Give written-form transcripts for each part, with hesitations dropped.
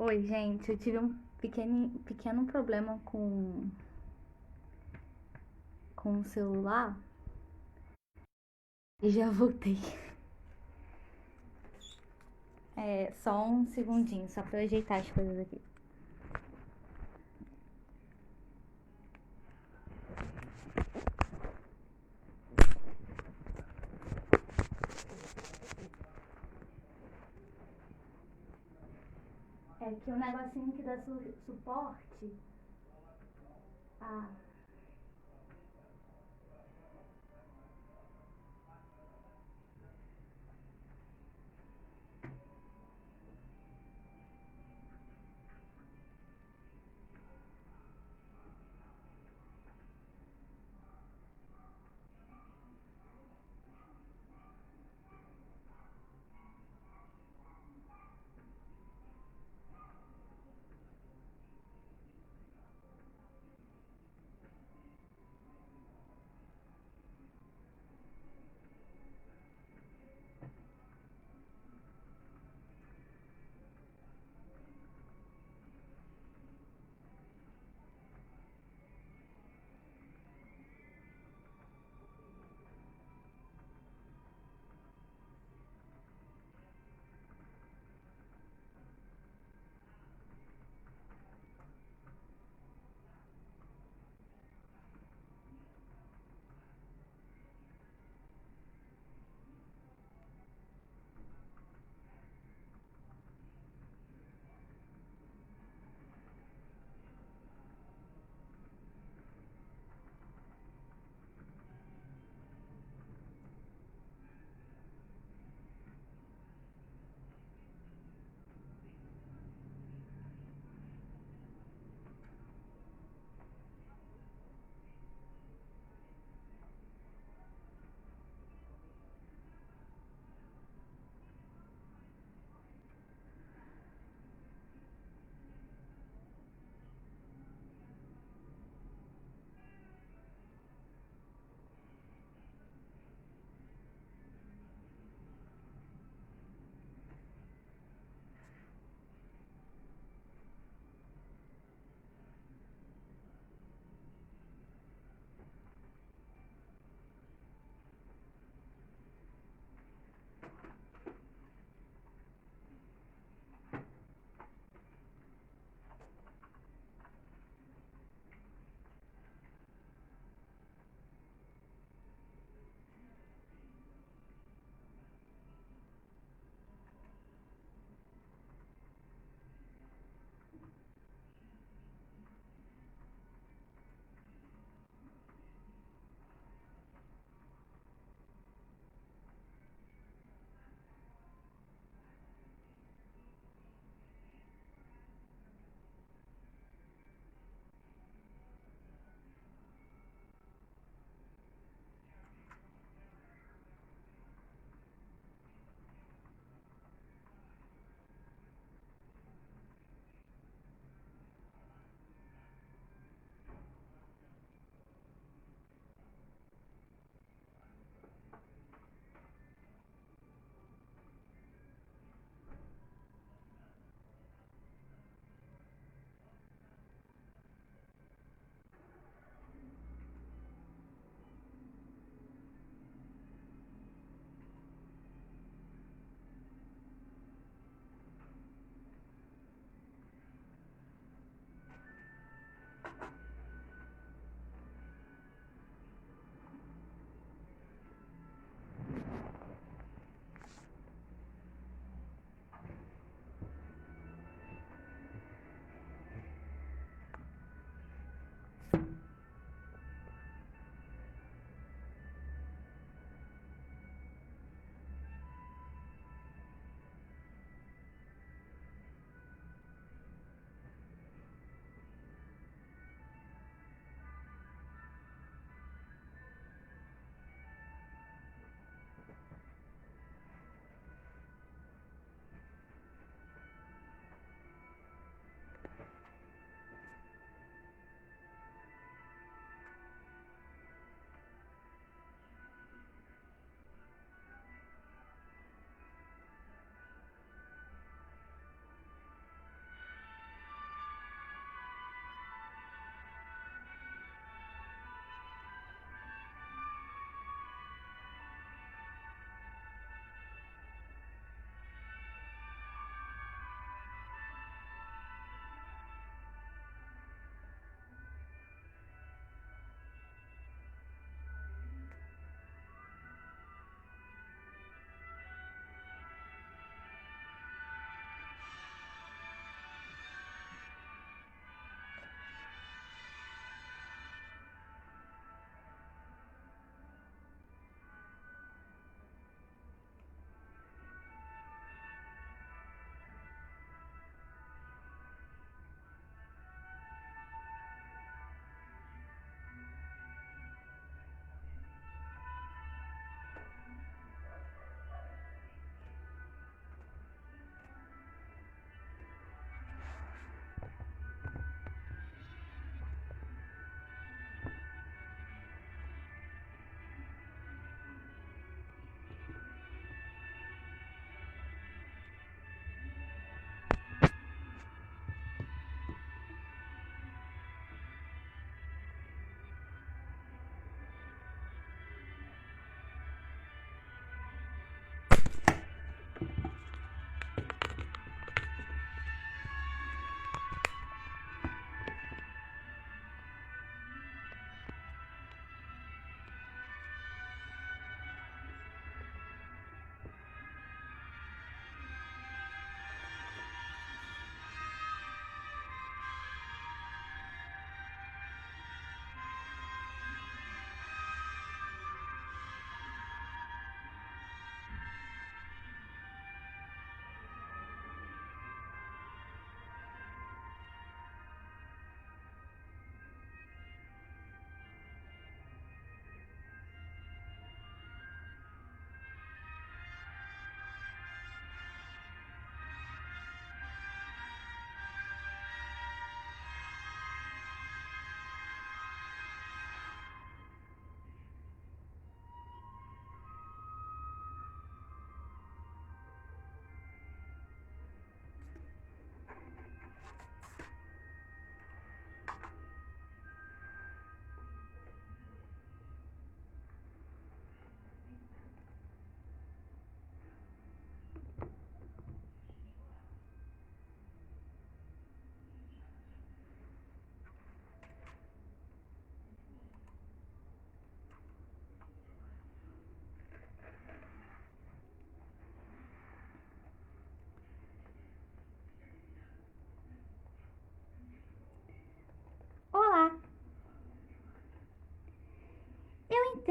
Oi, gente, eu tive um pequeno problema com o celular e já voltei. É, só um segundinho, só pra eu ajeitar as coisas aqui. É que o negocinho que dá suporte. Ah,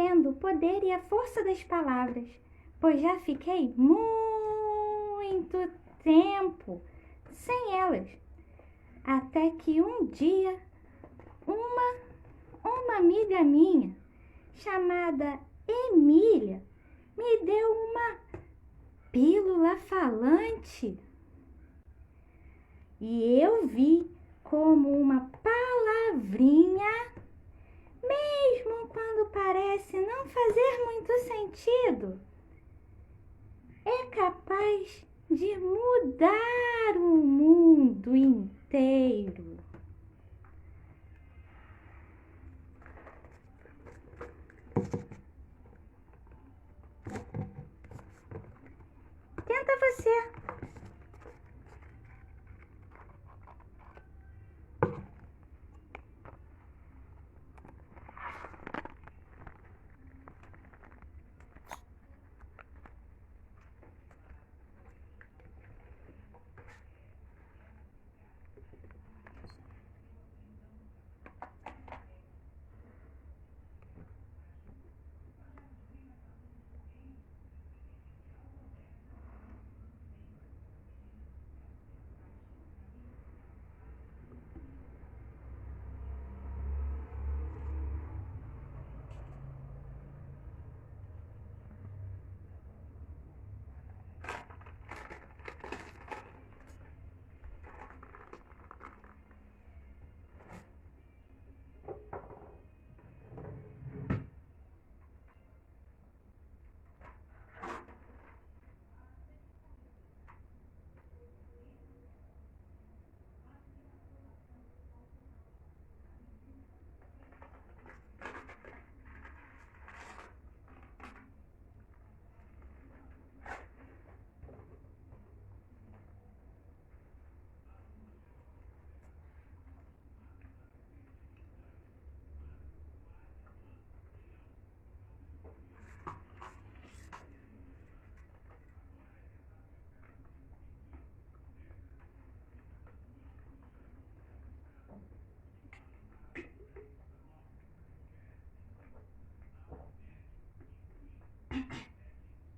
entendo o poder e a força das palavras, pois já fiquei muito tempo sem elas. Até que um dia, uma amiga minha, chamada Emília, me deu uma pílula falante. E eu vi como uma palavrinha, mesmo quando parece não fazer muito sentido, é capaz de mudar o mundo inteiro. Tenta você.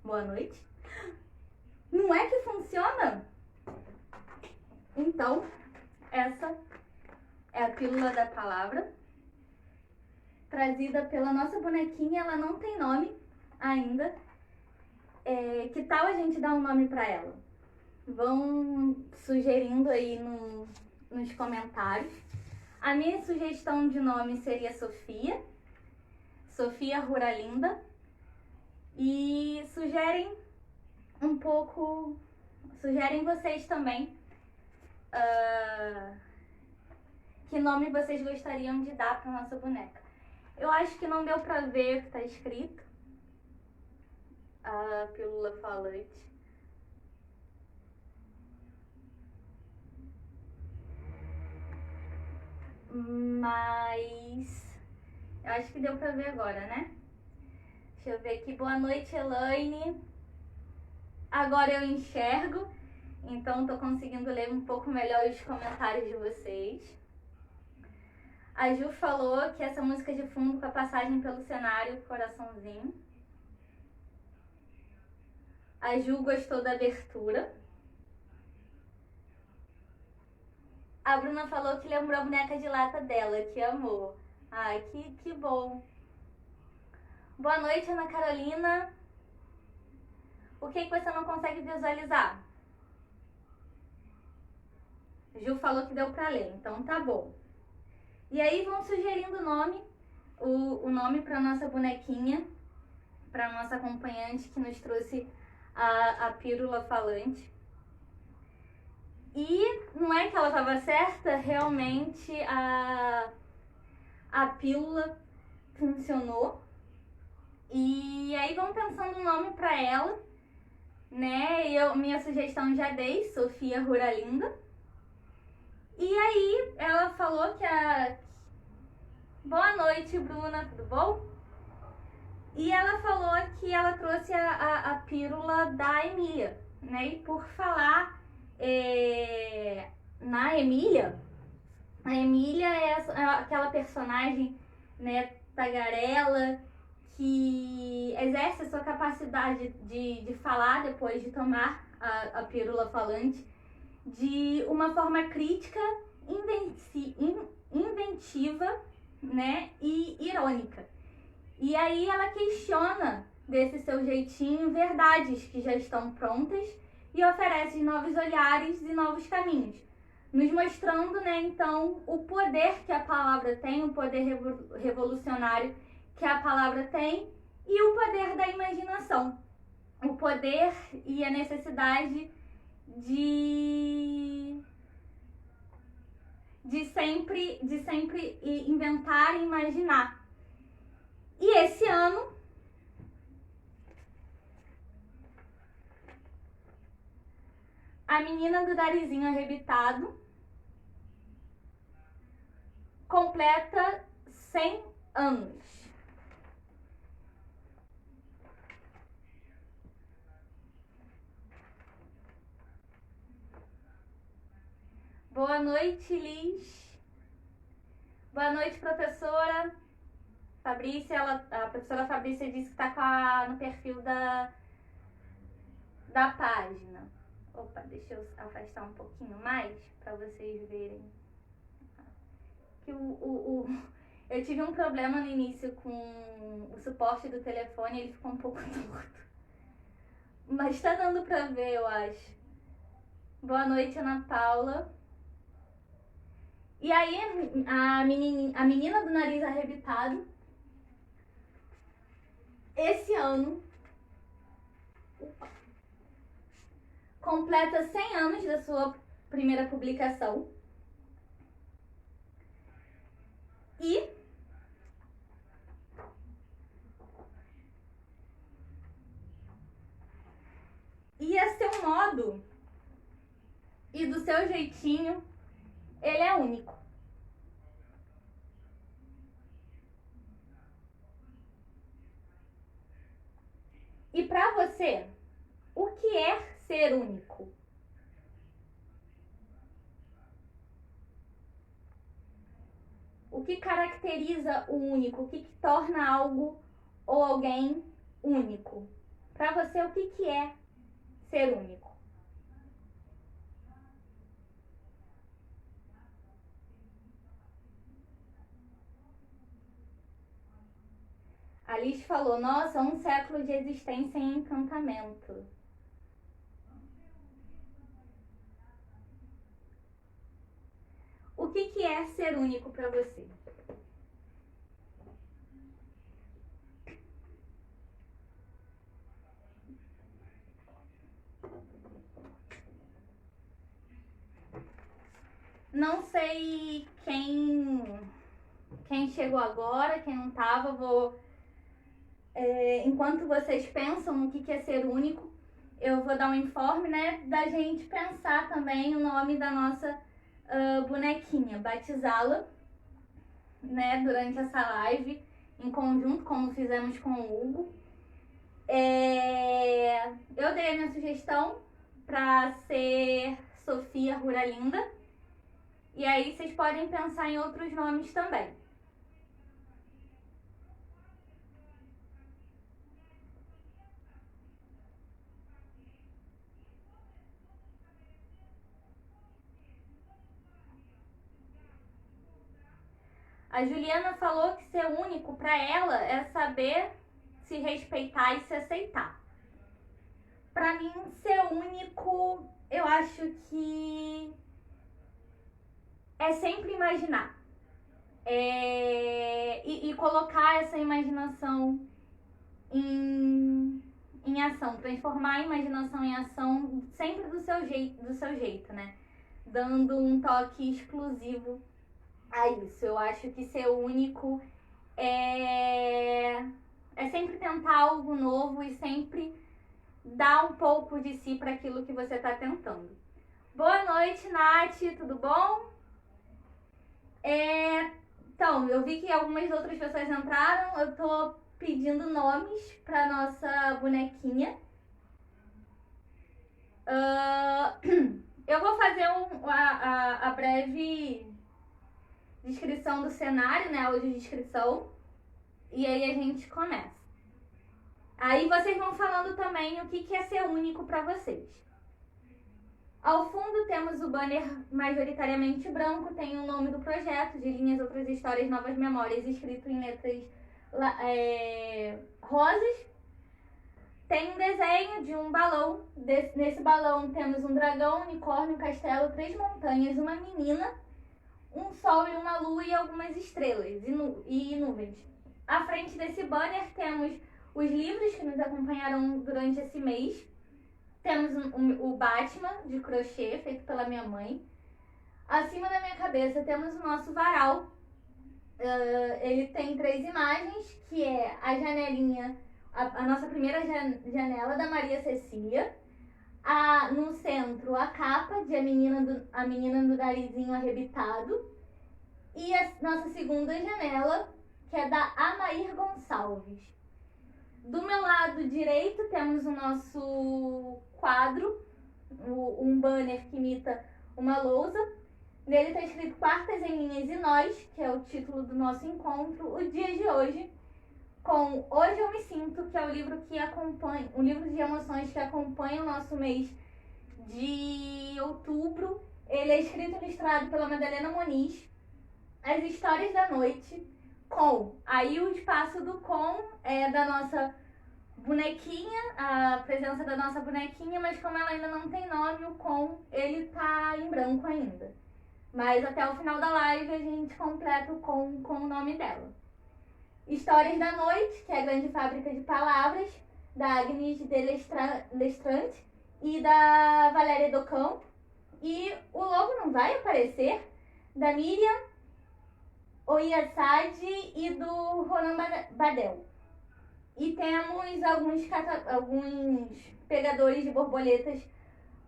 Boa noite. Não é que funciona? Então, essa é a pílula da palavra, trazida pela nossa bonequinha. Ela não tem nome ainda. Que tal a gente dar um nome pra ela? Vão sugerindo aí nos comentários. A minha sugestão de nome seria Sofia Ruralinda. E sugerem vocês também que nome vocês gostariam de dar para nossa boneca. Eu acho que não deu para ver o que está escrito. A pílula falante. Mas eu acho que deu para ver agora, né? Deixa eu ver aqui. Boa noite, Elaine. Agora eu enxergo, então tô conseguindo ler um pouco melhor os comentários de vocês. A Ju falou que essa música de fundo com a passagem pelo cenário, coraçãozinho. A Ju gostou da abertura. A Bruna falou que lembrou a boneca de lata dela, que amou. Ai, que bom. Boa noite, Ana Carolina. O que você não consegue visualizar? Ju falou que deu pra ler, então tá bom. E aí vão sugerindo o nome pra nossa bonequinha, pra nossa acompanhante que nos trouxe a pílula falante. E não é que ela estava certa, realmente a pílula funcionou. E aí vão pensando um nome para ela, né? Minha sugestão já dei, Sofia Ruralinda. E aí ela falou que Boa noite, Bruna, tudo bom? E ela falou que ela trouxe a pílula da Emília, né? E por falar na Emília, a Emília é aquela personagem, né, tagarela, que exerce a sua capacidade de falar depois de tomar a pílula falante de uma forma crítica, inventiva, né, e irônica. E aí ela questiona desse seu jeitinho verdades que já estão prontas e oferece novos olhares e novos caminhos, nos mostrando, né, então, o poder que a palavra tem, o poder revolucionário que a palavra tem e o poder da imaginação, o poder e a necessidade de sempre inventar e imaginar. E esse ano a menina do narizinho arrebitado completa 100 anos. Boa noite, Liz. Boa noite, professora Fabrícia. A professora Fabrícia disse que está no perfil da página. Opa, deixa eu afastar um pouquinho mais para vocês verem. Que eu tive um problema no início com o suporte do telefone, ele ficou um pouco torto. Mas tá dando para ver, eu acho. Boa noite, Ana Paula. E aí, a menina do nariz arrebitado, esse ano, completa 100 anos da sua primeira publicação. E a seu modo e do seu jeitinho, ele é único. E para você, o que é ser único? O que caracteriza o único? O que torna algo ou alguém único? Para você, o que é ser único? A Liz falou, nossa, 1 século de existência em encantamento. O que é ser único para você? Não sei quem chegou agora, quem não estava, enquanto vocês pensam no que é ser único, eu vou dar um informe, né, da gente pensar também o nome da nossa bonequinha, batizá-la, né, durante essa live, em conjunto, como fizemos com o Hugo. Eu dei a minha sugestão para ser Sofia Ruralinda, e aí vocês podem pensar em outros nomes também. A Juliana falou que ser único para ela é saber se respeitar e se aceitar. Para mim, ser único, eu acho que é sempre imaginar. E colocar essa imaginação em ação, transformar a imaginação em ação sempre do seu jeito, né? Dando um toque exclusivo a isso. Eu acho que ser único é sempre tentar algo novo e sempre dar um pouco de si para aquilo que você está tentando. Boa noite, Nath, tudo bom? Então, eu vi que algumas outras pessoas entraram, eu tô pedindo nomes para nossa bonequinha. Eu vou fazer a breve descrição do cenário, né, audiodescrição, e aí a gente começa. Aí vocês vão falando também o que é ser único para vocês. Ao fundo temos o banner majoritariamente branco, tem o nome do projeto, de linhas, outras histórias, novas memórias, escrito em letras rosas. Tem um desenho de um balão. Nesse balão temos um dragão, um unicórnio, um castelo, 3 montanhas, uma menina, um sol e uma lua e algumas estrelas e nuvens. À frente desse banner temos os livros que nos acompanharam durante esse mês. Temos o Batman de crochê, feito pela minha mãe. Acima da minha cabeça temos o nosso varal. Ele tem 3 imagens, que é a janelinha, a nossa primeira janela da Maria Cecília. No centro, a capa de a menina do narizinho arrebitado. E a nossa segunda janela, que é da Amair Gonçalves. Do meu lado direito temos o nosso quadro, um banner que imita uma lousa. Nele está escrito Quartas em Linhas e Nós, que é o título do nosso encontro, o dia de hoje, com Hoje Eu Me Sinto, que é o livro que acompanha, um livro de emoções que acompanha o nosso mês de outubro. Ele é escrito e ilustrado pela Madalena Moniz. As Histórias da Noite, com. Aí o espaço do com é da nossa bonequinha, a presença da nossa bonequinha, mas como ela ainda não tem nome, o com, ele tá em branco ainda. Mas até o final da live a gente completa o com o nome dela. Histórias da Noite, que é a grande fábrica de palavras, da Agnes de Lestrante e da Valéria do Campo. E o logo não vai aparecer, da Miriam Oyassad e do Ronan Badel. E temos alguns pegadores de borboletas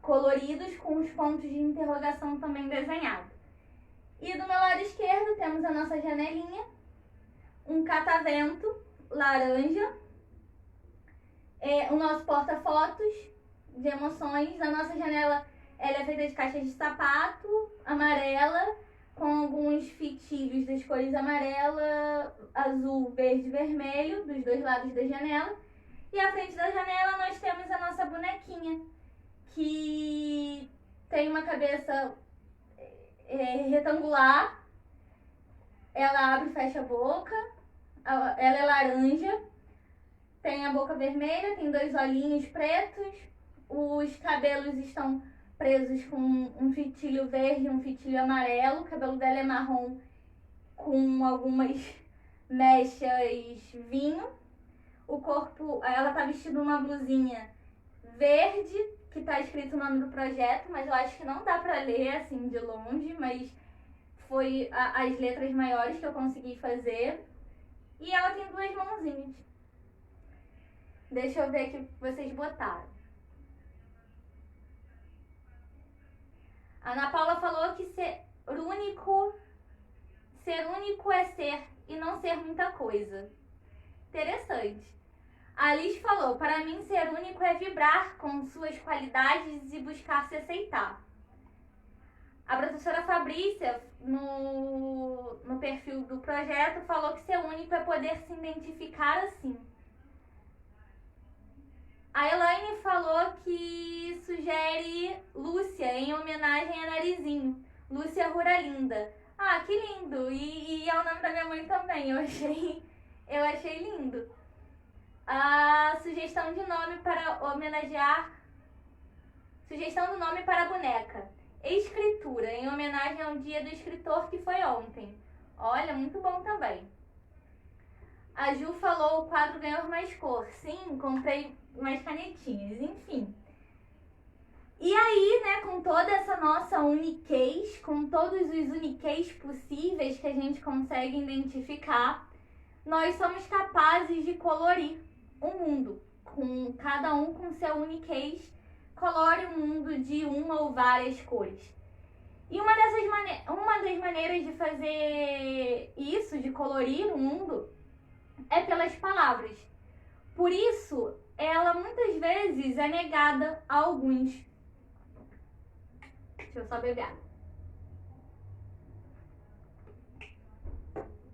coloridos com os pontos de interrogação também desenhados. E do meu lado esquerdo temos a nossa janelinha, um catavento laranja, o nosso porta-fotos de emoções. A nossa janela ela é feita de caixas de sapato amarela, com alguns fitilhos das cores amarela, azul, verde e vermelho, dos 2 lados da janela. E à frente da janela nós temos a nossa bonequinha, que tem uma cabeça retangular. Ela abre e fecha a boca, ela é laranja, tem a boca vermelha, tem 2 olhinhos pretos, os cabelos estão presos com um fitilho verde e um fitilho amarelo. O cabelo dela é marrom com algumas mechas vinho. O corpo, ela tá vestindo uma blusinha verde, que tá escrito o nome do projeto, mas eu acho que não dá pra ler assim de longe, mas foi as letras maiores que eu consegui fazer. E ela tem 2 mãozinhas. Deixa eu ver o que vocês botaram. A Ana Paula falou que ser único é ser e não ser muita coisa. Interessante. A Alice falou, para mim ser único é vibrar com suas qualidades e buscar se aceitar. A professora Fabrícia, no perfil do projeto, falou que ser único é poder se identificar assim. A Elaine falou que sugere Lúcia, em homenagem a Narizinho. Lúcia Ruralinda. Ah, que lindo! E é o nome da minha mãe também, eu achei lindo. A sugestão de nome para homenagear... Sugestão do nome para a boneca. Escritura, em homenagem ao dia do escritor que foi ontem. Olha, muito bom também. A Ju falou, o quadro ganhou mais cor. Sim, comprei mais canetinhas, enfim. E aí, né, com toda essa nossa uniquez, com todos os uniquez possíveis que a gente consegue identificar, nós somos capazes de colorir o mundo. Com cada um com seu uniquez, colore o mundo de uma ou várias cores. E uma das maneiras de fazer isso, de colorir o mundo, é pelas palavras. Por isso, ela muitas vezes é negada a alguns. Deixa eu só beber água.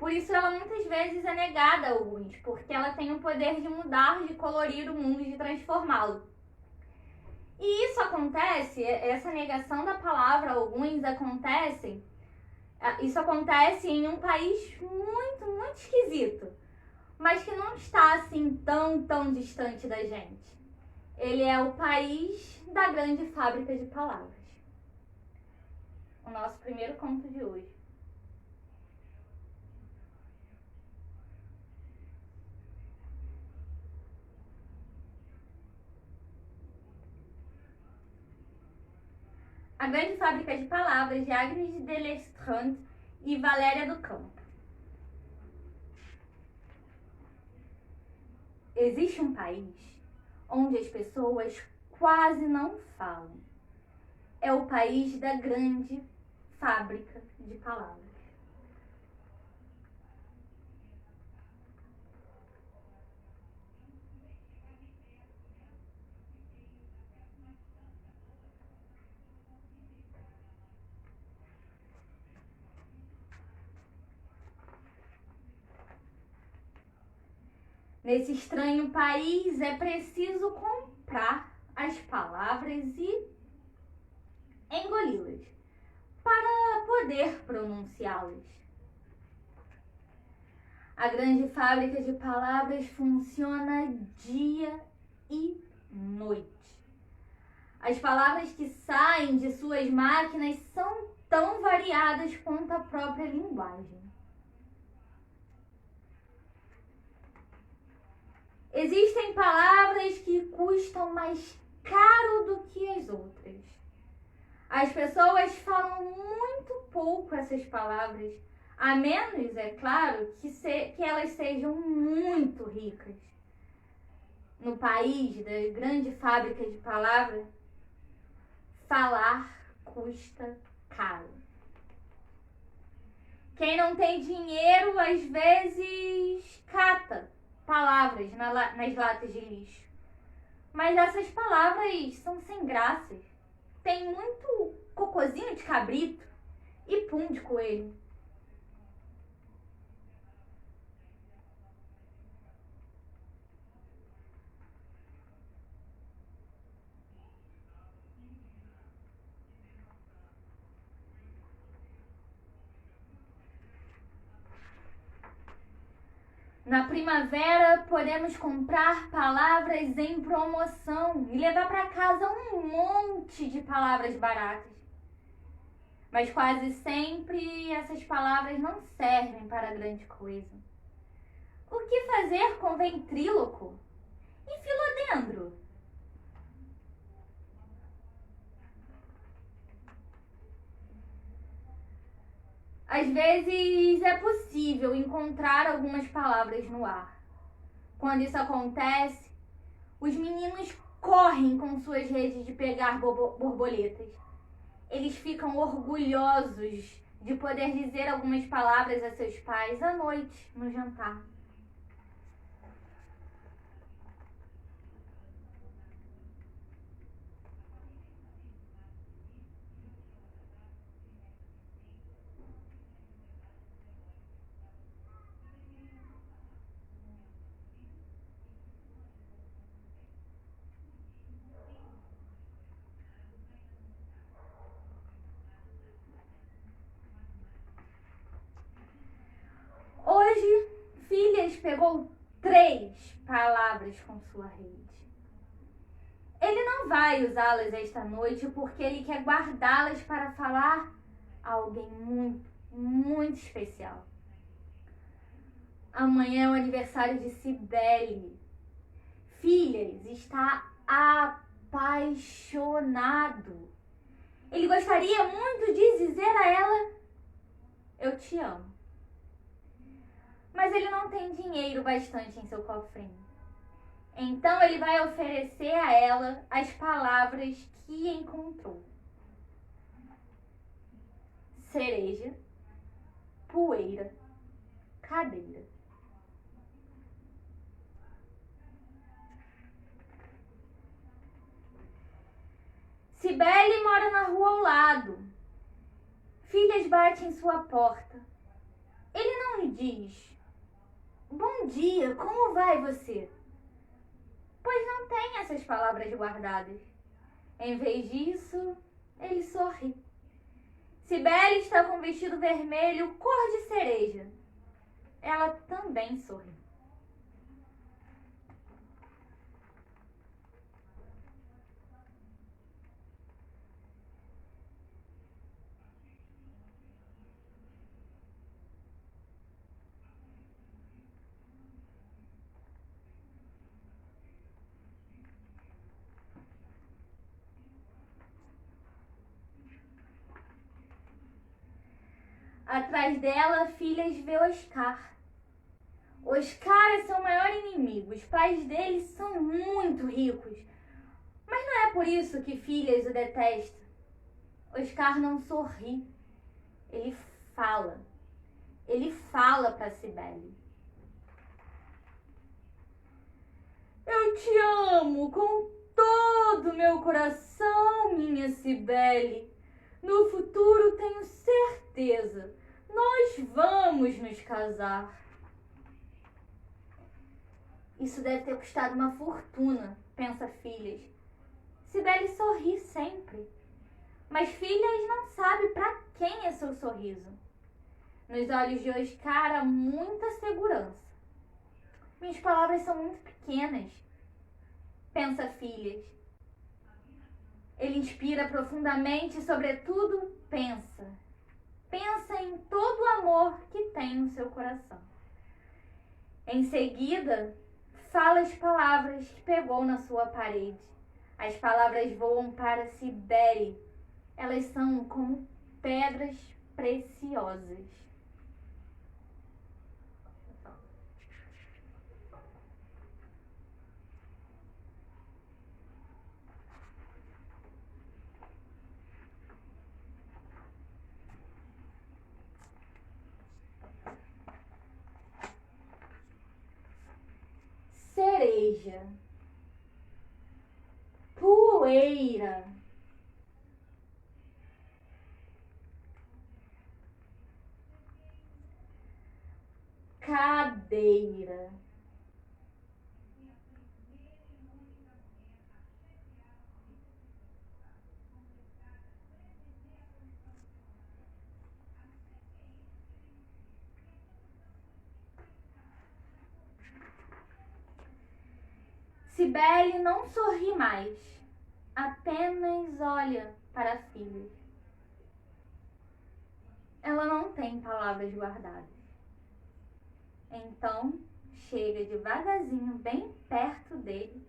Por isso ela muitas vezes é negada a alguns, porque ela tem o poder de mudar, de colorir o mundo, de transformá-lo. E isso acontece, essa negação da palavra a alguns isso acontece em um país muito, muito esquisito, mas que não está assim tão distante da gente. Ele é o país da grande fábrica de palavras. O nosso primeiro conto de hoje. A grande fábrica de palavras de Agnes de Lestrade e Valéria do Campo. Existe um país onde as pessoas quase não falam. É o país da grande fábrica de palavras. Nesse estranho país é preciso comprar as palavras e engoli-las para poder pronunciá-las. A grande fábrica de palavras funciona dia e noite. As palavras que saem de suas máquinas são tão variadas quanto a própria linguagem. Existem palavras que custam mais caro do que as outras. As pessoas falam muito pouco essas palavras, a menos, é claro, que elas sejam muito ricas. No país da grande fábrica de palavras, falar custa caro. Quem não tem dinheiro, às vezes, cata palavras nas latas de lixo. Mas essas palavras são sem graças. Tem muito cocozinho de cabrito e pum de coelho. Na primavera, podemos comprar palavras em promoção e levar para casa um monte de palavras baratas. Mas quase sempre essas palavras não servem para grande coisa. O que fazer com ventríloco e filodendro? Às vezes é possível encontrar algumas palavras no ar. Quando isso acontece, os meninos correm com suas redes de pegar borboletas. Eles ficam orgulhosos de poder dizer algumas palavras a seus pais à noite, no jantar. Hoje, Filhas pegou 3 palavras com sua rede. Ele não vai usá-las esta noite porque ele quer guardá-las para falar a alguém muito, muito especial. Amanhã é o aniversário de Cibele. Filhas está apaixonado. Ele gostaria muito de dizer a ela: eu te amo. Mas ele não tem dinheiro bastante em seu cofrinho. Então ele vai oferecer a ela as palavras que encontrou: cereja, poeira, cadeira. Cibele mora na rua ao lado. Filhas bate em sua porta. Ele não não lhe diz: bom dia, como vai você? Pois não tem essas palavras guardadas. Em vez disso, ele sorri. Cibele está com um vestido vermelho cor de cereja. Ela também sorri. Atrás dela, Filhas vê Oscar. Oscar é seu maior inimigo. Os pais dele são muito ricos. Mas não é por isso que Filhas o detesta. Oscar não sorri. Ele fala. Ele fala para Cibele. Eu te amo com todo o meu coração, minha Cibele. No futuro tenho certeza. Nós vamos nos casar. Isso deve ter custado uma fortuna, pensa Filhas. Cibele sorri sempre. Mas Filhas não sabe para quem é seu sorriso. Nos olhos de Oscar há muita segurança. Minhas palavras são muito pequenas, pensa Filhas. Ele inspira profundamente e, sobretudo, pensa. Pensa em todo o amor que tem no seu coração. Em seguida, fala as palavras que pegou na sua parede. As palavras voam para Cibele. Elas são como pedras preciosas. Cereja, poeira, cadeira, Cibele não sorri mais, apenas olha para Filhas. Ela não tem palavras guardadas. Então, chega devagarzinho bem perto dele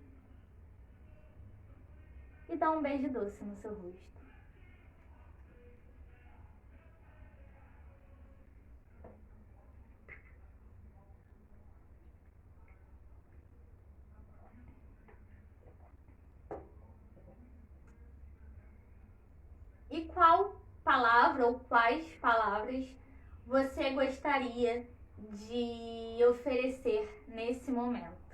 e dá um beijo doce no seu rosto. E qual palavra ou quais palavras você gostaria de oferecer nesse momento?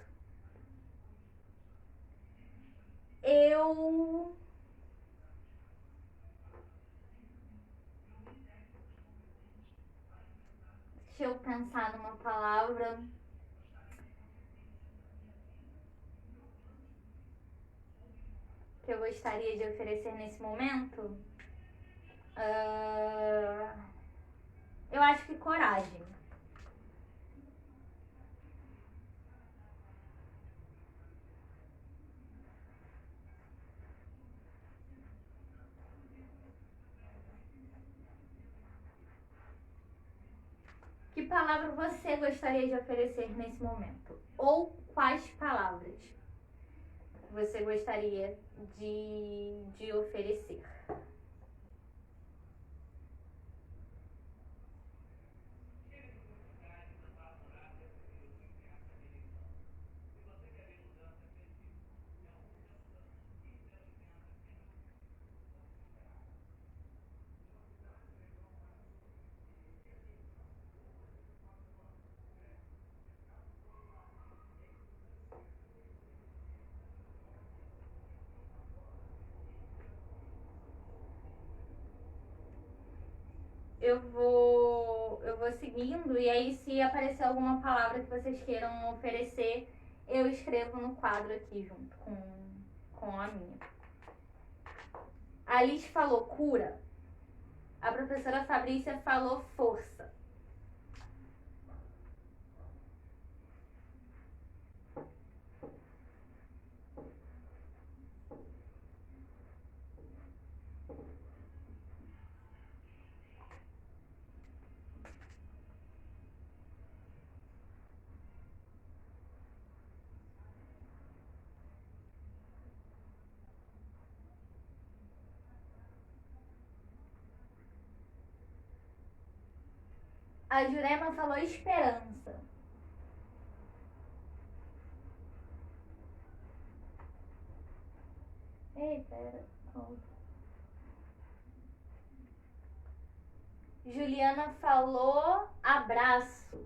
Deixa eu pensar numa palavra. Que eu gostaria de oferecer nesse momento. Eu acho que coragem. Que palavra você gostaria de oferecer nesse momento? Ou quais palavras você gostaria de oferecer? Eu eu vou seguindo, e aí se aparecer alguma palavra que vocês queiram oferecer, eu escrevo no quadro aqui junto com a minha. A Liz falou cura. A professora Fabrícia falou força. A Jurema falou esperança. Ei, pera. Juliana falou abraço.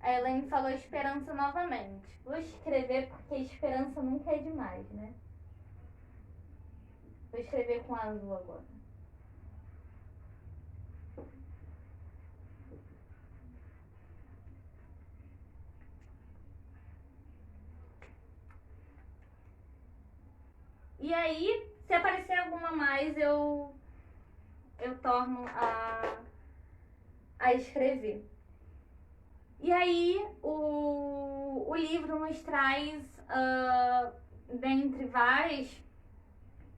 A Elaine falou esperança novamente. Vou escrever porque esperança nunca é demais, né? Vou escrever com azul agora. E aí, se aparecer alguma mais, eu torno a escrever. E aí, o livro nos traz, dentre várias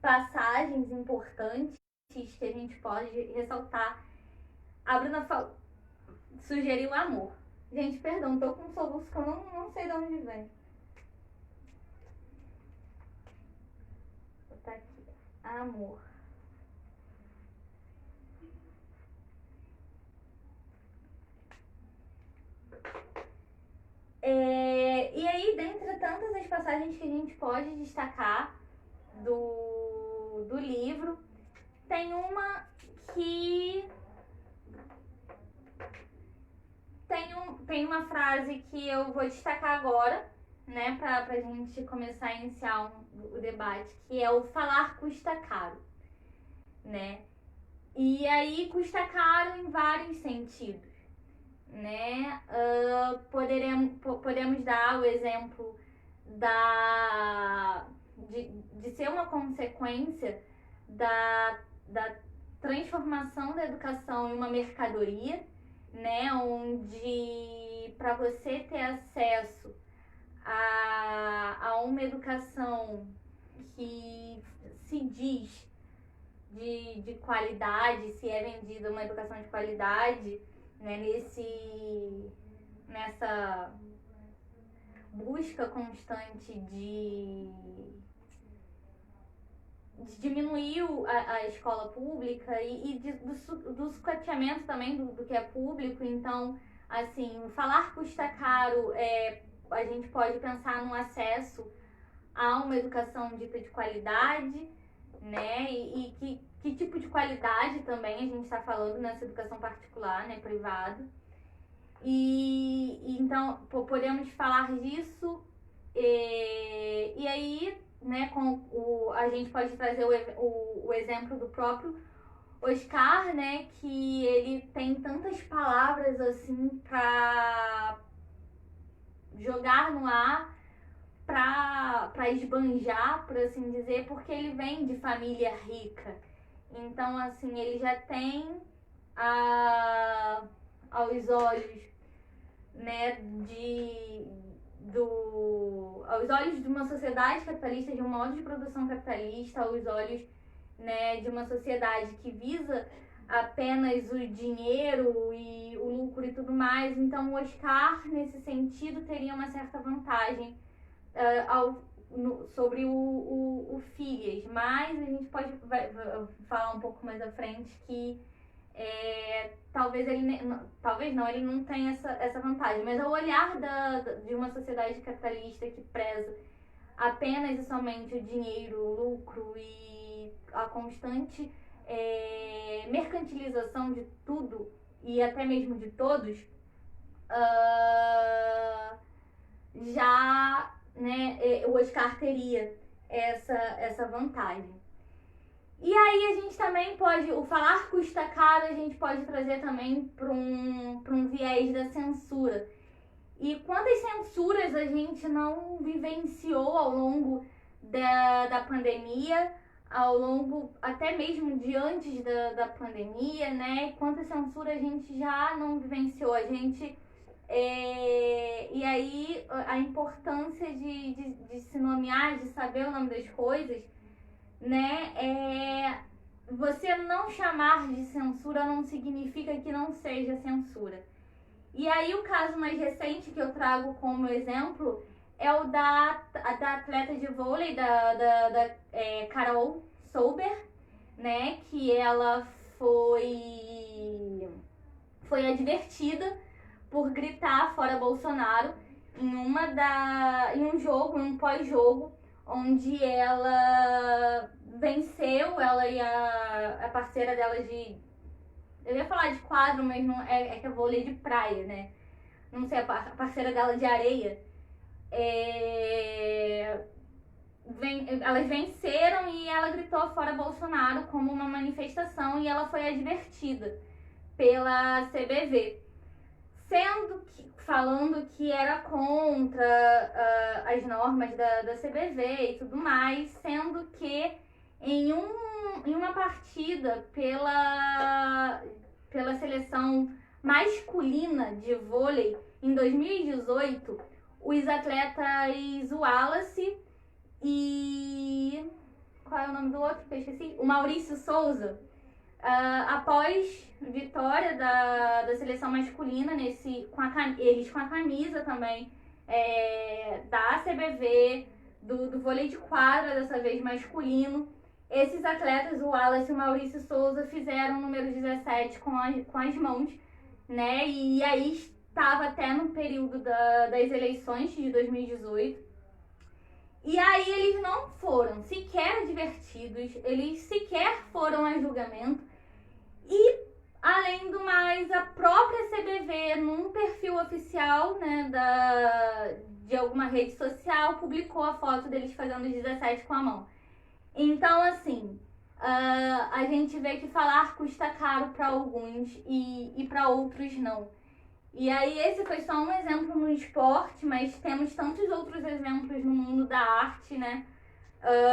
passagens importantes que a gente pode ressaltar, a Bruna sugeriu amor. Gente, perdão, tô com um soluço que eu não sei de onde vem. Vou botar aqui, amor. E aí, dentre tantas as passagens que a gente pode destacar do livro, tem uma que tem uma frase que eu vou destacar agora, né, pra gente começar a iniciar o debate, que é o falar custa caro, né? E aí custa caro em vários sentidos, né? Podemos dar o exemplo de ser uma consequência da transformação da educação em uma mercadoria, né? Onde, para você ter acesso a uma educação que se diz de qualidade, se é vendida uma educação de qualidade, né? Nessa busca constante de diminuir a escola pública e do sucateamento também do que é público. Então, assim, falar custa caro, a gente pode pensar no acesso a uma educação dita de qualidade, né? E que tipo de qualidade também a gente está falando nessa educação particular, né, privada. E então, podemos falar disso, e aí, né, a gente pode trazer o exemplo do próprio Oscar, né, que ele tem tantas palavras assim para jogar no ar, para esbanjar, por assim dizer, porque ele vem de família rica. Então, assim, ele já tem aos olhos, né, aos olhos de uma sociedade capitalista, de um modo de produção capitalista, aos olhos, né, de uma sociedade que visa apenas o dinheiro e o lucro e tudo mais. Então, o Oscar, nesse sentido, teria uma certa vantagem sobre o Phileas, mas a gente pode falar um pouco mais à frente que talvez ele não tenha essa vantagem, mas ao olhar de uma sociedade capitalista que preza apenas e somente o dinheiro, o lucro e a constante mercantilização de tudo e até mesmo de todos, já né, o Oscar teria essa vantagem. E aí a gente também pode, o falar custa caro, a gente pode trazer também para um viés da censura. E quantas censuras a gente não vivenciou ao longo da pandemia, ao longo até mesmo de antes da pandemia, né? Quantas censuras a gente já não vivenciou, e aí a importância de se nomear, de saber o nome das coisas, né? Você não chamar de censura não significa que não seja censura. E aí o caso mais recente que eu trago como exemplo é o da atleta de vôlei, da Carol Souber, né? Que ela foi advertida por gritar fora Bolsonaro em um jogo, em um pós-jogo, onde ela venceu, ela e a parceira dela eu ia falar de quadro, mas não é que é vôlei de praia, né? Não sei, a parceira dela de areia. Elas venceram e ela gritou fora Bolsonaro como uma manifestação e ela foi advertida pela CBV. Falando que era contra as normas da CBV e tudo mais, sendo que em uma partida pela seleção masculina de vôlei em 2018, os atletas Wallace e... qual é o nome do outro que eu esqueci? O Maurício Souza, após vitória da seleção masculina, eles com a camisa também da CBV, do vôlei de quadra, dessa vez masculino, esses atletas, o Wallace e o Maurício Souza, fizeram o número 17 com as mãos, né? E aí estava até no período das eleições de 2018. E aí eles não foram sequer advertidos, eles sequer foram a julgamento. E, além do mais, a própria CBV, num perfil oficial, né, de alguma rede social, publicou a foto deles fazendo os 17 com a mão. Então, assim, a gente vê que falar custa caro para alguns e para outros não. E aí esse foi só um exemplo no esporte, mas temos tantos outros exemplos no mundo da arte, né?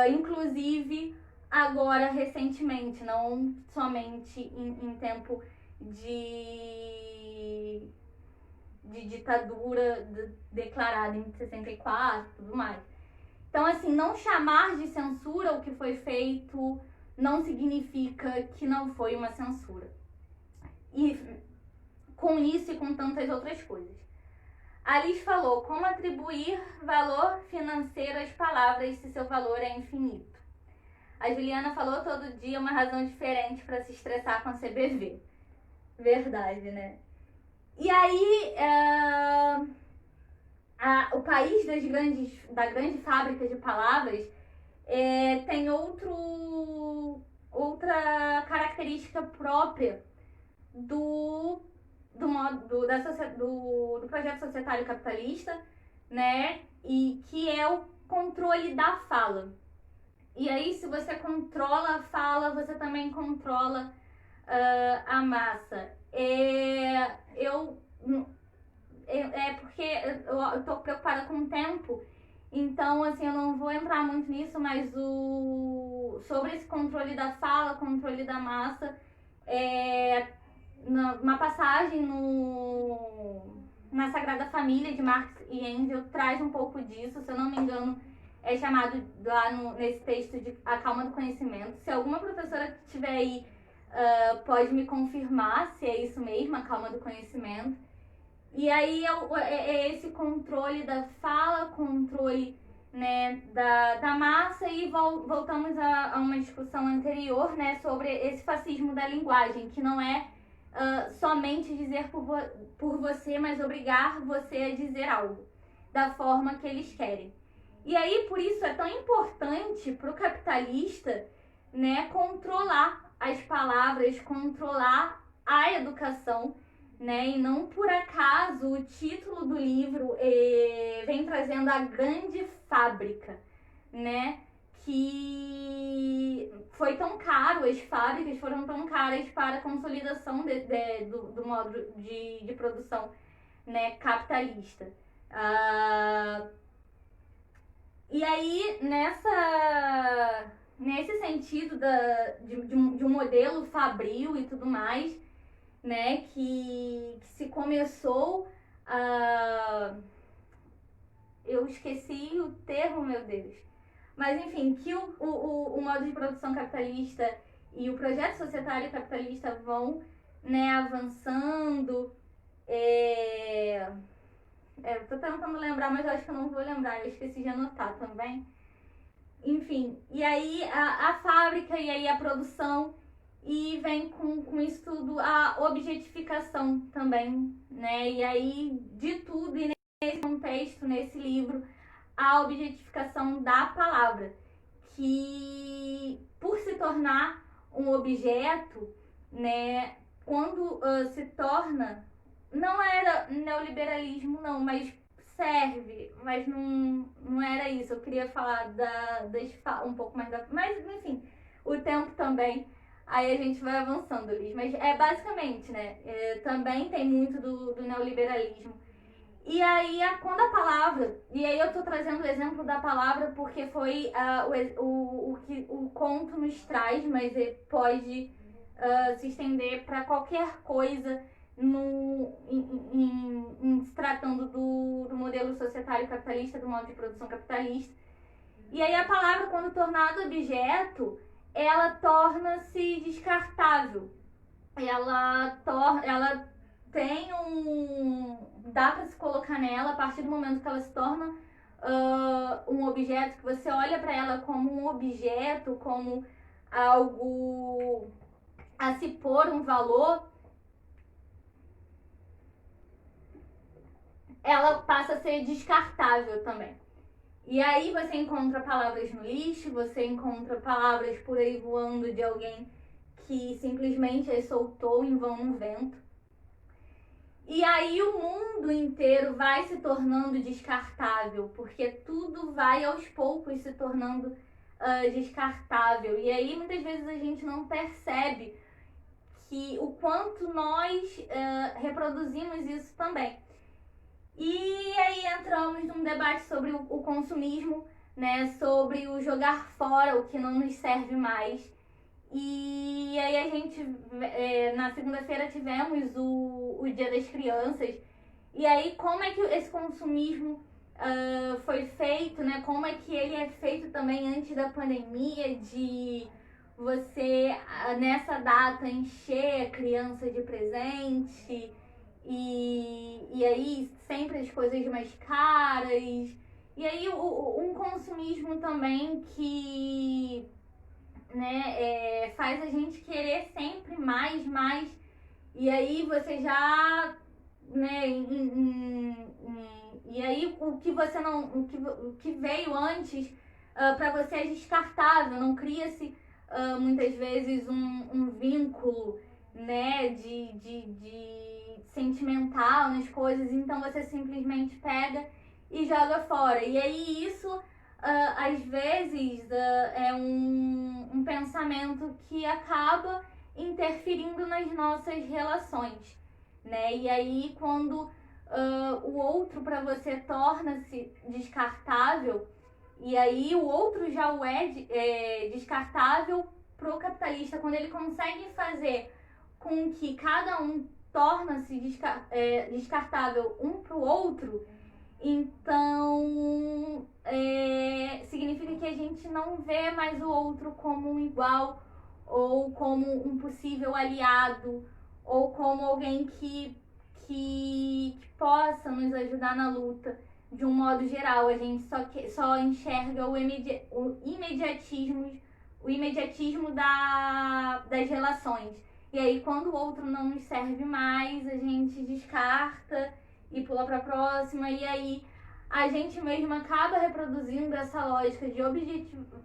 Inclusive agora recentemente, não somente em tempo de ditadura declarada em 64 e tudo mais. Então, assim, não chamar de censura o que foi feito não significa que não foi uma censura. E com isso e com tantas outras coisas. A Liz falou como atribuir valor financeiro às palavras se seu valor é infinito. A Juliana falou todo dia uma razão diferente para se estressar com a CBV. Verdade, né? E aí, o país da grande fábrica de palavras tem outra característica própria do projeto societário capitalista, né? E que é o controle da fala. E aí, se você controla a fala, você também controla a massa. Porque eu tô preocupada com o tempo, então, assim, eu não vou entrar muito nisso, mas sobre esse controle da fala, controle da massa, uma passagem na Sagrada Família de Marx e Engels traz um pouco disso, se eu não me engano, é chamado lá nesse texto de A Calma do Conhecimento. Se alguma professora que estiver aí pode me confirmar se é isso mesmo, A Calma do Conhecimento. E aí é esse controle da fala, controle, né, da massa, e voltamos a uma discussão anterior, né, sobre esse fascismo da linguagem, que não é somente dizer por você, mas obrigar você a dizer algo da forma que eles querem. E aí, por isso, é tão importante para o capitalista, né, controlar as palavras, controlar a educação, né? E não por acaso o título do livro vem trazendo a grande fábrica, né? Que foi tão caro, as fábricas foram tão caras para a consolidação do modo de produção, né, capitalista. E aí, nesse sentido de um modelo fabril e tudo mais, né, que se começou a... Eu esqueci o termo, meu Deus. Mas, enfim, que o modo de produção capitalista e o projeto societário capitalista vão, né, avançando. Eu tô tentando lembrar, mas eu acho que eu não vou lembrar. Eu esqueci de anotar também. Enfim, e aí a fábrica e aí a produção, e vem com isso tudo a objetificação também, né? E aí de tudo, e nesse contexto, nesse livro, a objetificação da palavra, que por se tornar um objeto, né, quando se torna, não era neoliberalismo não, mas serve, mas não era isso. Eu queria falar um pouco mais mas enfim, o tempo também, aí a gente vai avançando, Liz, mas basicamente, né, também tem muito do neoliberalismo. E aí, quando a palavra, e aí eu tô trazendo o exemplo da palavra porque foi o que o conto nos traz, mas pode se estender para qualquer coisa se tratando do modelo societário capitalista, do modo de produção capitalista. E aí a palavra, quando tornada objeto, ela torna-se descartável. Ela tem dá para se colocar nela a partir do momento que ela se torna um objeto, que você olha para ela como um objeto, como algo a se pôr um valor, ela passa a ser descartável também. E aí você encontra palavras no lixo, você encontra palavras por aí voando de alguém que simplesmente as soltou em vão no vento. E aí o mundo inteiro vai se tornando descartável, porque tudo vai aos poucos se tornando descartável. E aí muitas vezes a gente não percebe que o quanto nós reproduzimos isso também. E aí entramos num debate sobre o consumismo, né, sobre o jogar fora o que não nos serve mais. E aí a gente, na segunda-feira tivemos o Dia das Crianças. E aí como é que esse consumismo foi feito, né? Como é que ele é feito também antes da pandemia, de você, nessa data, encher a criança de presente, e aí sempre as coisas mais caras. E aí um consumismo também que, né, faz a gente querer sempre mais, e aí você já, né, e aí o que veio antes para você é descartável, não cria-se muitas vezes um vínculo, né, de sentimental nas coisas, então você simplesmente pega e joga fora. E aí isso às vezes é um pensamento que acaba interferindo nas nossas relações, né? E aí quando o outro para você torna-se descartável, e aí o outro já é descartável pro capitalista, quando ele consegue fazer com que cada um torna-se descartável um pro outro, então significa que a gente não vê mais o outro como um igual, ou como um possível aliado, ou como alguém que possa nos ajudar na luta. De um modo geral, a gente só enxerga o imediatismo das relações. E aí, quando o outro não nos serve mais, a gente descarta e pula para a próxima. E aí, a gente mesmo acaba reproduzindo essa lógica de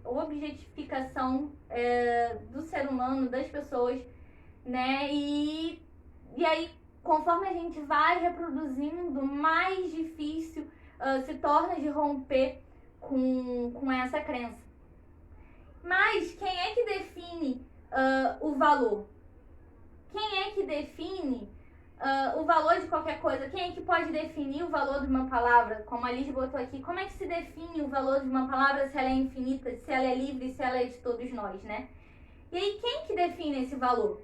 objetificação do ser humano, das pessoas, né? E aí, conforme a gente vai reproduzindo, mais difícil se torna de romper com essa crença. Mas quem é que define o valor? Quem é que define o valor de qualquer coisa? Quem é que pode definir o valor de uma palavra? Como a Liz botou aqui, como é que se define o valor de uma palavra, se ela é infinita, se ela é livre, se ela é de todos nós, né? E aí, quem que define esse valor?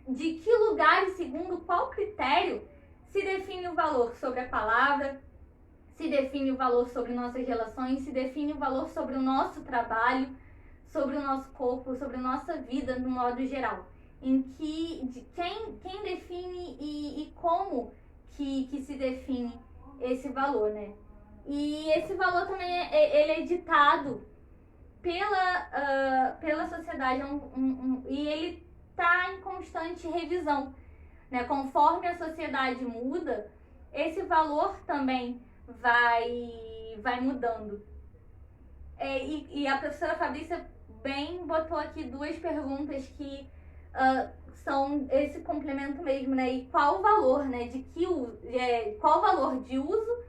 De que lugar e segundo qual critério se define o valor sobre a palavra, se define o valor sobre nossas relações, se define o valor sobre o nosso trabalho, sobre o nosso corpo, sobre a nossa vida no modo geral? Quem define e como que se define esse valor, né? E esse valor também ele é ditado pela sociedade e ele está em constante revisão, né? Conforme a sociedade muda, esse valor também vai mudando. E a professora Fabrícia bem botou aqui duas perguntas que são esse complemento mesmo, né? E qual o valor, né? Qual o valor de uso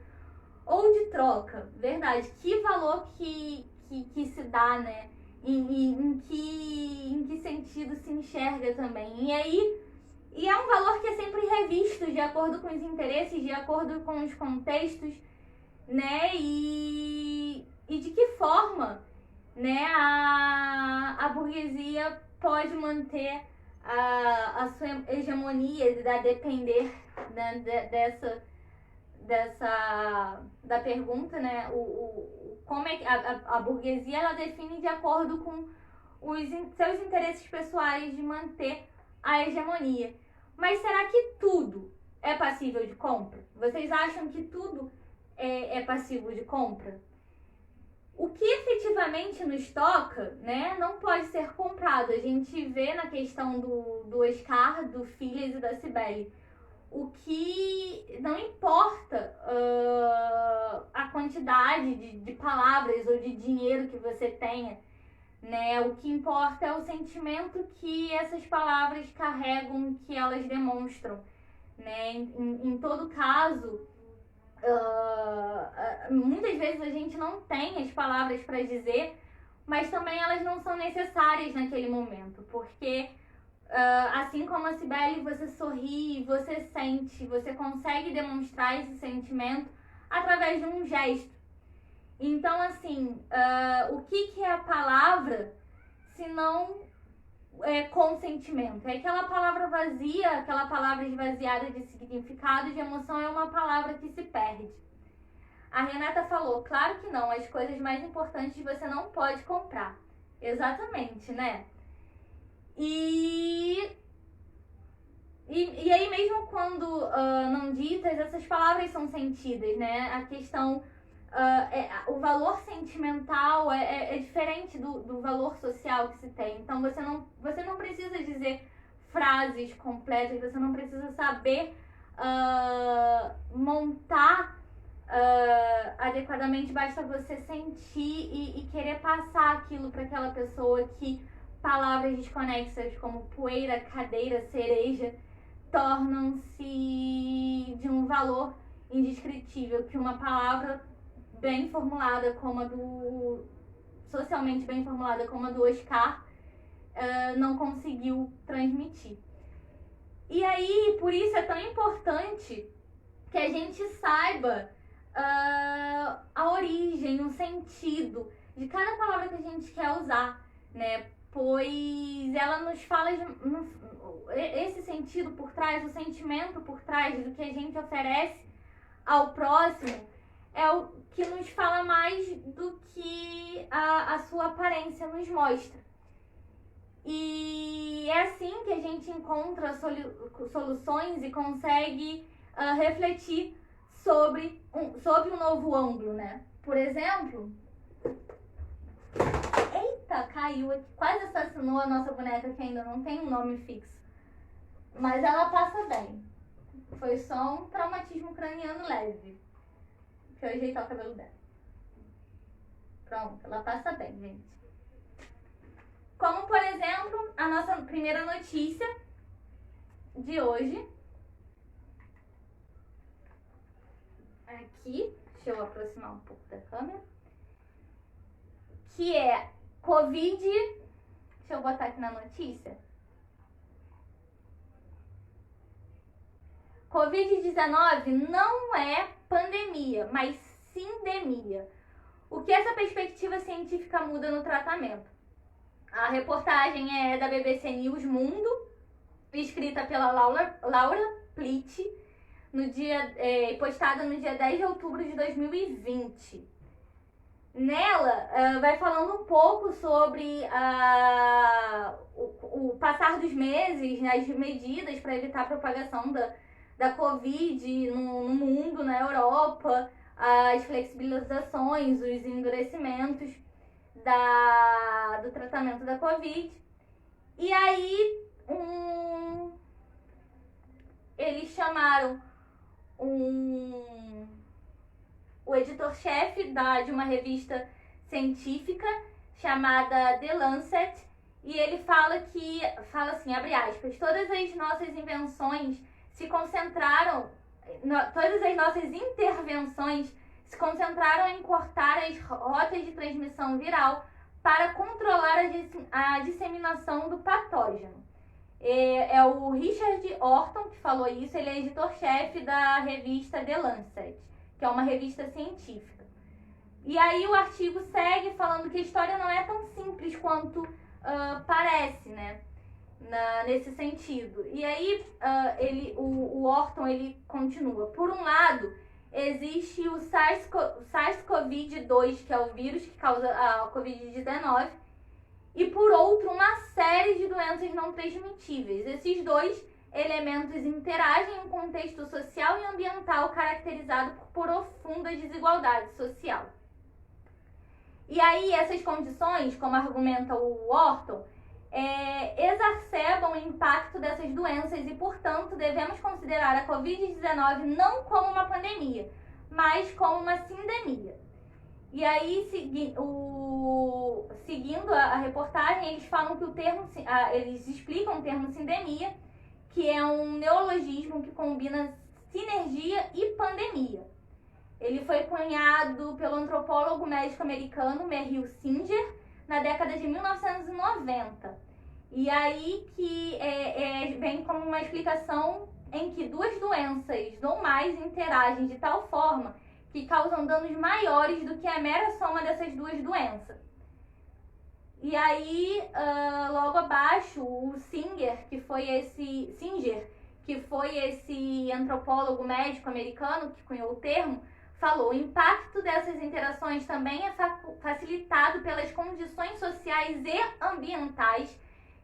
ou de troca? Verdade. Que valor que se dá, né? Em que sentido se enxerga também. E é um valor que é sempre revisto de acordo com os interesses, de acordo com os contextos, né? E de que forma, né, a burguesia pode manter a sua hegemonia, a depender, né, da pergunta, né? Como é que a burguesia ela define de acordo com os seus interesses pessoais de manter a hegemonia. Mas será que tudo é passível de compra? Vocês acham que tudo é passível de compra? O que efetivamente nos toca, né, não pode ser comprado. A gente vê na questão do Oscar, do Phileas e da Cibele. O que não importa a quantidade de palavras ou de dinheiro que você tenha, né? O que importa é o sentimento que essas palavras carregam, que elas demonstram, né? Em todo caso, muitas vezes a gente não tem as palavras para dizer, mas também elas não são necessárias naquele momento, porque assim como a Cibele, você sorri, você sente, você consegue demonstrar esse sentimento através de um gesto. Então, assim, o que é a palavra se não consentimento? É aquela palavra vazia, aquela palavra esvaziada de significado, de emoção, é uma palavra que se perde. A Renata falou, claro que não, as coisas mais importantes você não pode comprar. Exatamente, né? E aí mesmo quando não ditas, essas palavras são sentidas, né? A questão, o valor sentimental é diferente do valor social que se tem. Então você não precisa dizer frases completas, você não precisa saber montar adequadamente, basta você sentir e querer passar aquilo para aquela pessoa que palavras desconexas como poeira, cadeira, cereja tornam-se de um valor indescritível, que uma palavra bem formulada como a do socialmente bem formulada como a do Oscar não conseguiu transmitir. E aí, por isso é tão importante que a gente saiba a origem, o sentido de cada palavra que a gente quer usar, né? Pois ela nos fala esse sentido por trás, o sentimento por trás do que a gente oferece ao próximo é o que nos fala mais do que a sua aparência nos mostra. E é assim que a gente encontra soluções e consegue refletir sobre um novo ângulo, né? Por exemplo, caiu aqui, quase assassinou a nossa boneca que ainda não tem um nome fixo. Mas ela passa bem. Foi só um traumatismo craniano leve. Deixa eu ajeitar o cabelo dela. Pronto, ela passa bem, gente. Como, por exemplo, a nossa primeira notícia de hoje, aqui, deixa eu aproximar um pouco da câmera, que é Covid, deixa eu botar aqui na notícia, Covid-19 não é pandemia, mas sindemia. O que essa perspectiva científica muda no tratamento? A reportagem é da BBC News Mundo, escrita pela Laura Plitt, postada no dia 10 de outubro de 2020. Nela, vai falando um pouco sobre o passar dos meses, né, as medidas para evitar a propagação da Covid no mundo, na Europa, as flexibilizações, os endurecimentos do tratamento da Covid. E aí, eles chamaram o editor-chefe de uma revista científica chamada The Lancet, e ele fala assim, abre aspas, todas as nossas invenções se concentraram, todas as nossas intervenções se concentraram em cortar as rotas de transmissão viral para controlar a disseminação do patógeno. É o Richard Horton que falou isso, ele é editor-chefe da revista The Lancet, que é uma revista científica. E aí o artigo segue falando que a história não é tão simples quanto parece, né? Nesse sentido. E aí o Horton ele continua. Por um lado, existe o SARS-CoV-2, que é o vírus que causa a Covid-19, e por outro, uma série de doenças não transmitíveis. Esses dois elementos interagem em um contexto social e ambiental caracterizado por profunda desigualdade social. E aí essas condições, como argumenta o Horton, exacerbam o impacto dessas doenças e, portanto, devemos considerar a Covid-19 não como uma pandemia, mas como uma sindemia. E aí, seguindo a reportagem, eles falam que eles explicam o termo sindemia, que é um neologismo que combina sinergia e pandemia. Ele foi cunhado pelo antropólogo médico americano Merrill Singer na década de 1990. E aí que vem como uma explicação em que duas doenças ou mais interagem de tal forma que causam danos maiores do que a mera soma dessas duas doenças. E aí, logo abaixo, o Singer, que foi esse antropólogo médico americano que cunhou o termo, falou: o impacto dessas interações também é facilitado pelas condições sociais e ambientais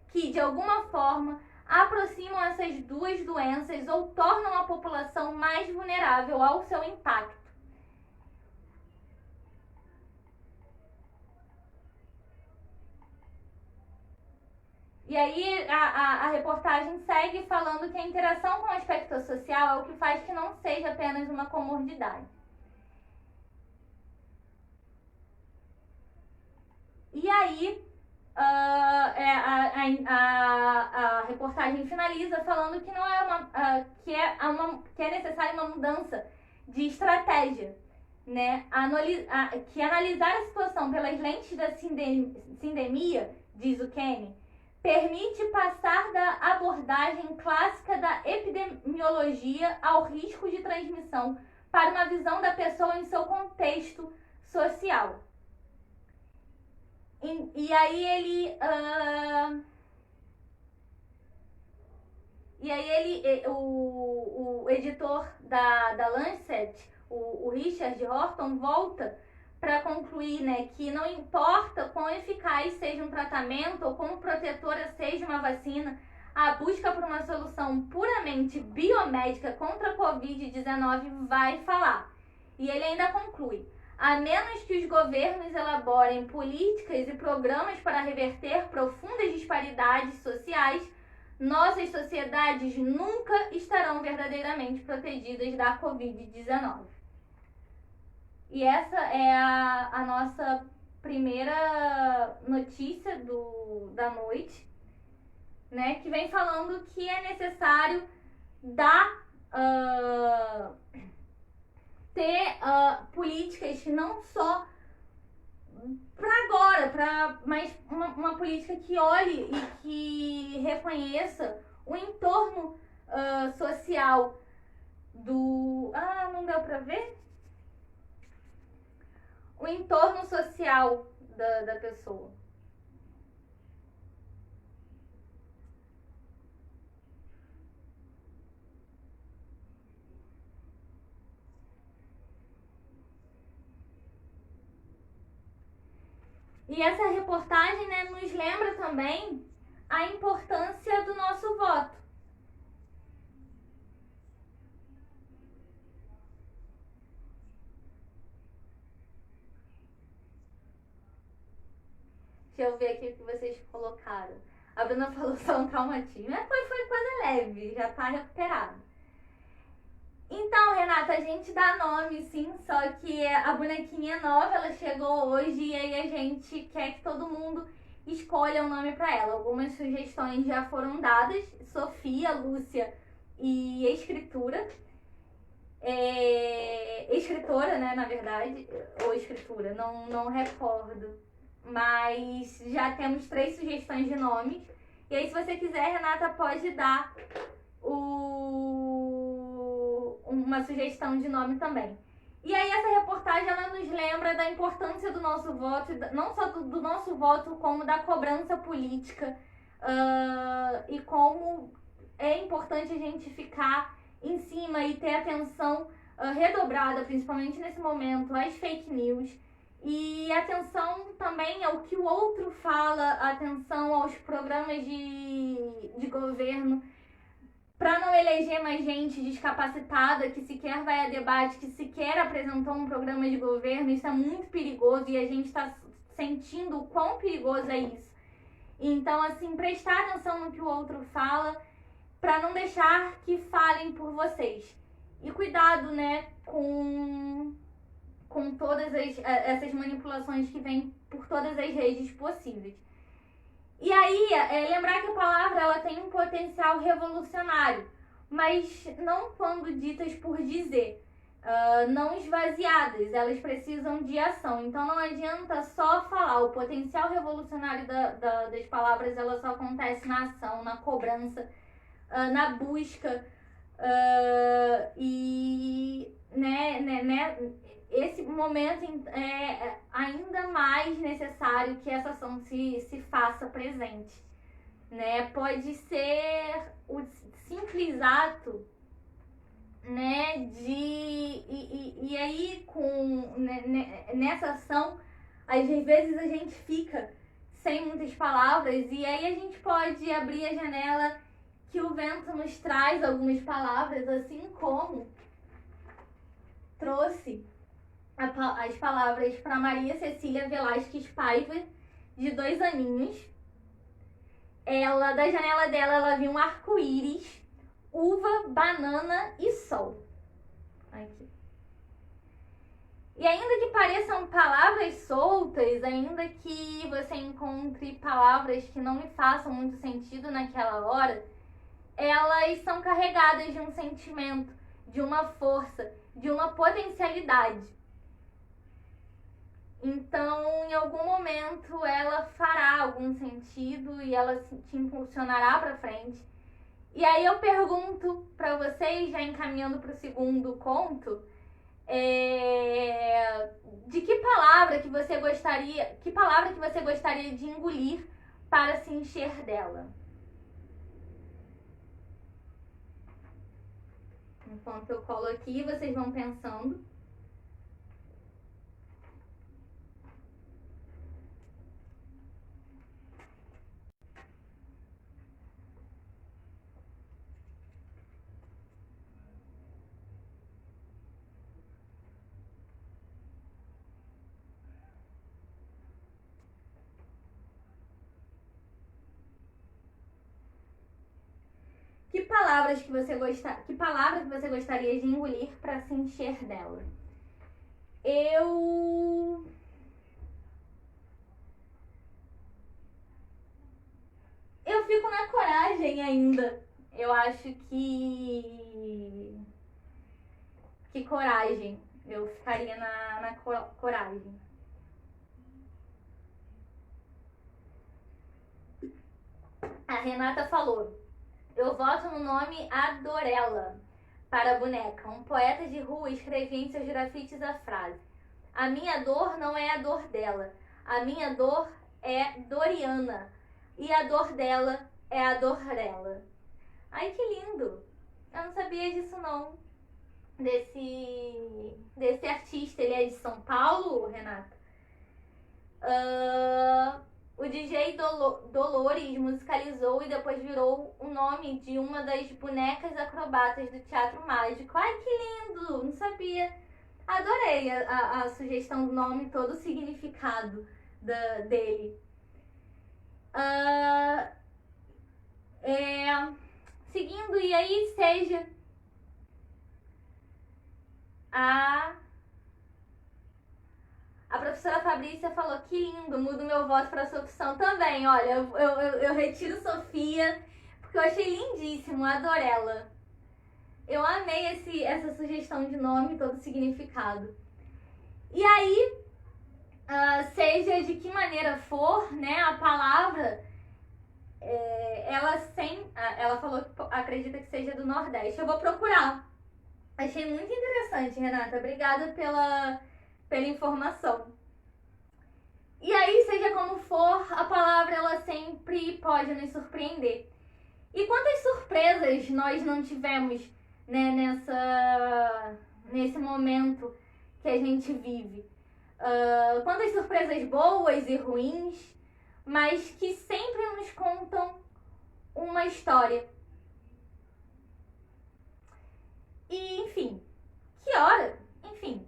que, de alguma forma, aproximam essas duas doenças ou tornam a população mais vulnerável ao seu impacto. E aí a reportagem segue falando que a interação com o aspecto social é o que faz que não seja apenas uma comorbidade. E aí a reportagem finaliza falando que não é que é necessária uma mudança de estratégia, né? Que analisar a situação pelas lentes da sindemia, diz o Kenny, permite passar da abordagem clássica da epidemiologia ao risco de transmissão para uma visão da pessoa em seu contexto social. E aí o editor da Lancet, o Richard Horton, volta para concluir, né, que não importa quão eficaz seja um tratamento ou quão protetora seja uma vacina, a busca por uma solução puramente biomédica contra a Covid-19 vai falhar. E ele ainda conclui: a menos que os governos elaborem políticas e programas para reverter profundas disparidades sociais, nossas sociedades nunca estarão verdadeiramente protegidas da Covid-19. E essa é a nossa primeira notícia da noite, né, que vem falando que é necessário ter políticas não só para agora, mas uma política que olhe e que reconheça o entorno social do... não deu para ver? O entorno social da pessoa. E essa reportagem, né, nos lembra também a importância do nosso voto. Deixa eu ver aqui o que vocês colocaram. A Bruna falou só um traumatismo. Mas foi coisa leve, já tá recuperado. Então, Renata, a gente dá nome, sim, só que a bonequinha é nova, ela chegou hoje e aí a gente quer que todo mundo escolha um nome para ela. Algumas sugestões já foram dadas, Sofia, Lúcia e Escritura. Escritora, né, na verdade, ou escritura, não recordo. Mas já temos 3 sugestões de nomes. E aí, se você quiser, Renata, pode dar uma sugestão de nome também. E aí, essa reportagem, ela nos lembra da importância do nosso voto, não só do nosso voto, como da cobrança política. E como é importante a gente ficar em cima e ter atenção redobrada, principalmente nesse momento, às fake news. E atenção também ao que o outro fala, atenção aos programas de governo, para não eleger mais gente descapacitada que sequer vai a debate, que sequer apresentou um programa de governo. Isso é muito perigoso e a gente está sentindo o quão perigoso é isso. Então, assim, prestar atenção no que o outro fala, para não deixar que falem por vocês. E cuidado, né, com todas essas manipulações que vêm por todas as redes possíveis. E aí, lembrar que a palavra ela tem um potencial revolucionário, mas não quando ditas por dizer, não esvaziadas, elas precisam de ação. Então não adianta só falar, o potencial revolucionário das palavras ela só acontece na ação, na cobrança, na busca, e esse momento é ainda mais necessário que essa ação se faça presente, né? Pode ser o simples ato, né, e aí nessa ação às vezes a gente fica sem muitas palavras e aí a gente pode abrir a janela que o vento nos traz algumas palavras, assim como trouxe as palavras para Maria Cecília Velasquez Paiva, de 2 aninhos. Ela, da janela dela, ela viu um arco-íris, uva, banana e sol. Aqui. E ainda que pareçam palavras soltas, ainda que você encontre palavras que não me façam muito sentido naquela hora, elas são carregadas de um sentimento, de uma força, de uma potencialidade. Então, em algum momento, ela fará algum sentido e ela te impulsionará para frente. E aí eu pergunto para vocês, já encaminhando para o segundo conto, de que palavra que você gostaria de engolir para se encher dela? Enquanto eu colo aqui, vocês vão pensando. Que palavra que você gostaria de engolir para se encher dela? Eu fico na coragem ainda. Eu acho que coragem. Eu ficaria na coragem. A Renata falou: eu voto no nome Adorella para a boneca. Um poeta de rua escrevia em seus grafites a frase: a minha dor não é a dor dela, a minha dor é Doriana, e a dor dela é a dor dela. Ai, que lindo! Eu não sabia disso não. Desse artista. Ele é de São Paulo, Renata? O DJ Dolores musicalizou e depois virou o nome de uma das bonecas acrobatas do Teatro Mágico. Ai, que lindo! Não sabia. Adorei a sugestão do nome, todo o significado dele. Seguindo, e aí seja a professora Fabrícia falou: que lindo, mudo meu voto para sua opção também. Olha, eu retiro Sofia, porque eu achei lindíssimo, adorei ela. Eu amei essa sugestão de nome, todo o significado. E aí, seja de que maneira for, né, a palavra, ela falou que acredita que seja do Nordeste. Eu vou procurar. Achei muito interessante, Renata. Obrigada pela informação. E aí, seja como for, a palavra ela sempre pode nos surpreender. E quantas surpresas nós não tivemos, né, nesse momento que a gente vive? Quantas surpresas boas e ruins, mas que sempre nos contam uma história. E, enfim, que hora? Enfim.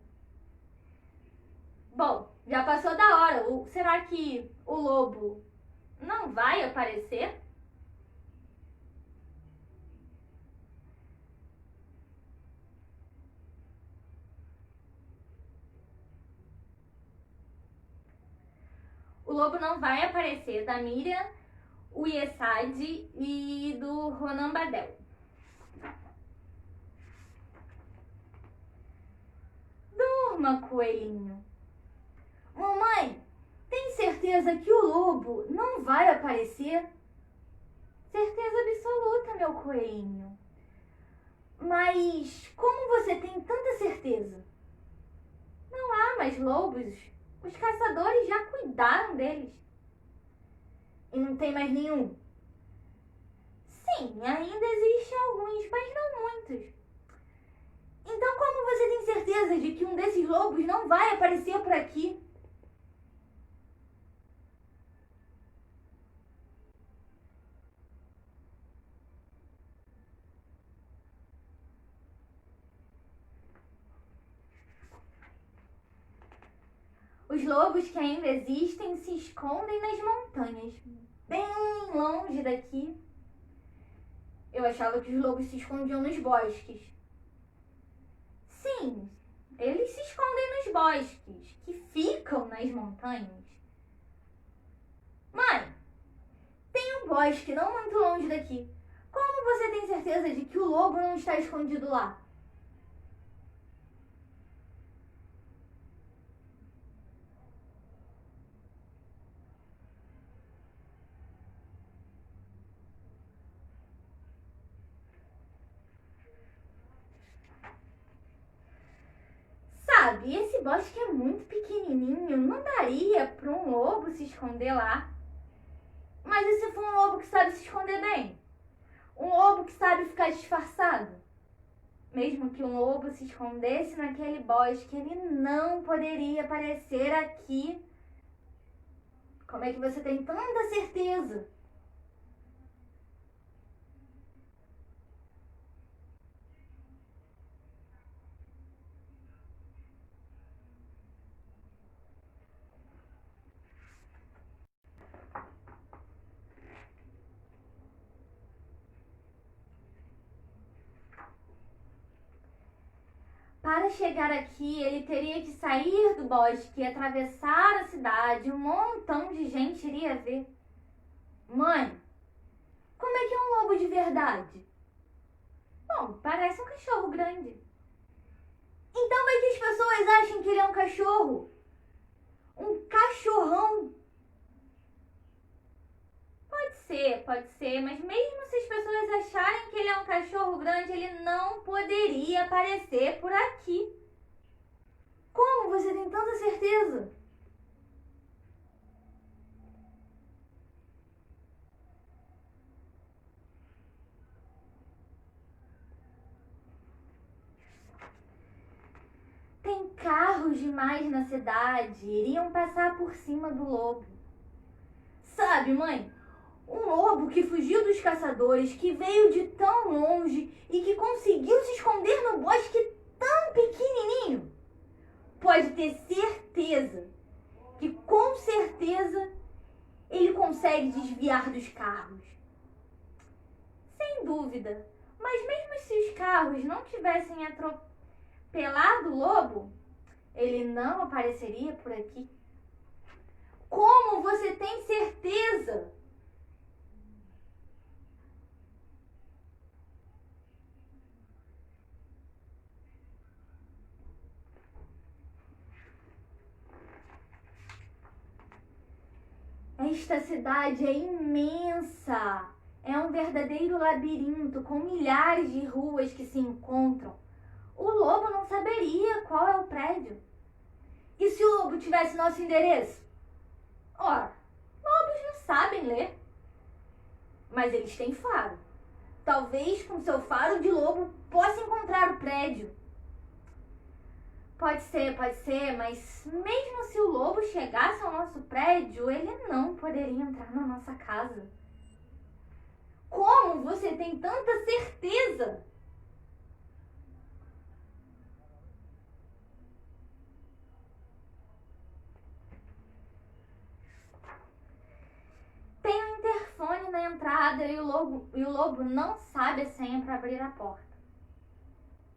Bom, já passou da hora. Será que o lobo não vai aparecer? O lobo não vai aparecer, da Miriam, o Yesad e do Ronan Badel. Durma, coelhinho. Mamãe, tem certeza que o lobo não vai aparecer? Certeza absoluta, meu coelhinho. Mas como você tem tanta certeza? Não há mais lobos. Os caçadores já cuidaram deles. E não tem mais nenhum? Sim, ainda existem alguns, mas não muitos. Então como você tem certeza de que um desses lobos não vai aparecer por aqui? Os lobos que ainda existem se escondem nas montanhas, bem longe daqui. Eu achava que os lobos se escondiam nos bosques. Sim, eles se escondem nos bosques, que ficam nas montanhas. Mãe, tem um bosque não muito longe daqui. Como você tem certeza de que o lobo não está escondido lá? Sabe, esse bosque é muito pequenininho, não daria para um lobo se esconder lá. Mas e se for um lobo que sabe se esconder bem? Um lobo que sabe ficar disfarçado? Mesmo que um lobo se escondesse naquele bosque, ele não poderia aparecer aqui. Como é que você tem tanta certeza? Para chegar aqui, ele teria que sair do bosque, atravessar a cidade, um montão de gente iria ver. Mãe, como é que é um lobo de verdade? Bom, parece um cachorro grande. Então vai que as pessoas que ele é um cachorro. Um cachorrão. Pode ser, mas mesmo se as pessoas acharem que ele é um cachorro grande, ele não poderia aparecer por aqui. Como você tem tanta certeza? Tem carros demais na cidade, iriam passar por cima do lobo. Sabe, mãe? Um lobo que fugiu dos caçadores, que veio de tão longe e que conseguiu se esconder no bosque tão pequenininho. Pode ter certeza que, com certeza, ele consegue desviar dos carros. Sem dúvida. Mas mesmo se os carros não tivessem atropelado o lobo, ele não apareceria por aqui. Como você tem certeza? Esta cidade é imensa. É um verdadeiro labirinto com milhares de ruas que se encontram. O lobo não saberia qual é o prédio. E se o lobo tivesse nosso endereço? Ora, lobos não sabem ler. Mas eles têm faro. Talvez com seu faro de lobo possa encontrar o prédio. Pode ser, mas mesmo se o lobo chegasse ao nosso prédio, ele não poderia entrar na nossa casa. Como você tem tanta certeza? Tem um interfone na entrada e o lobo não sabe a senha para abrir a porta.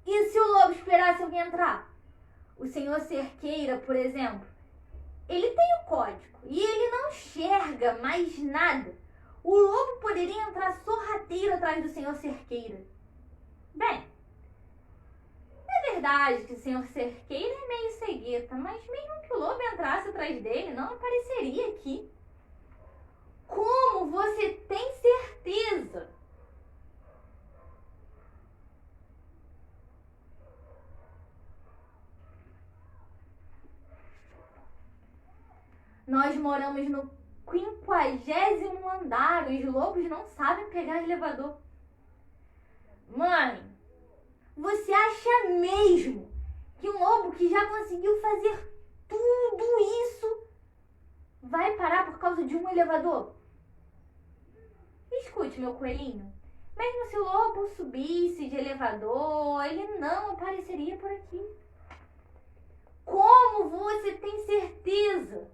E se o lobo esperasse alguém entrar? O senhor Cerqueira, por exemplo, ele tem o código e ele não enxerga mais nada. O lobo poderia entrar sorrateiro atrás do senhor Cerqueira. Bem, é verdade que o senhor Cerqueira é meio cegueta, mas mesmo que o lobo entrasse atrás dele, não apareceria aqui. Como você tem certeza? Nós moramos no 50º andar. Os lobos não sabem pegar elevador. Mãe, você acha mesmo que um lobo que já conseguiu fazer tudo isso vai parar por causa de um elevador? Escute, meu coelhinho. Mesmo se o lobo subisse de elevador, ele não apareceria por aqui. Como você tem certeza?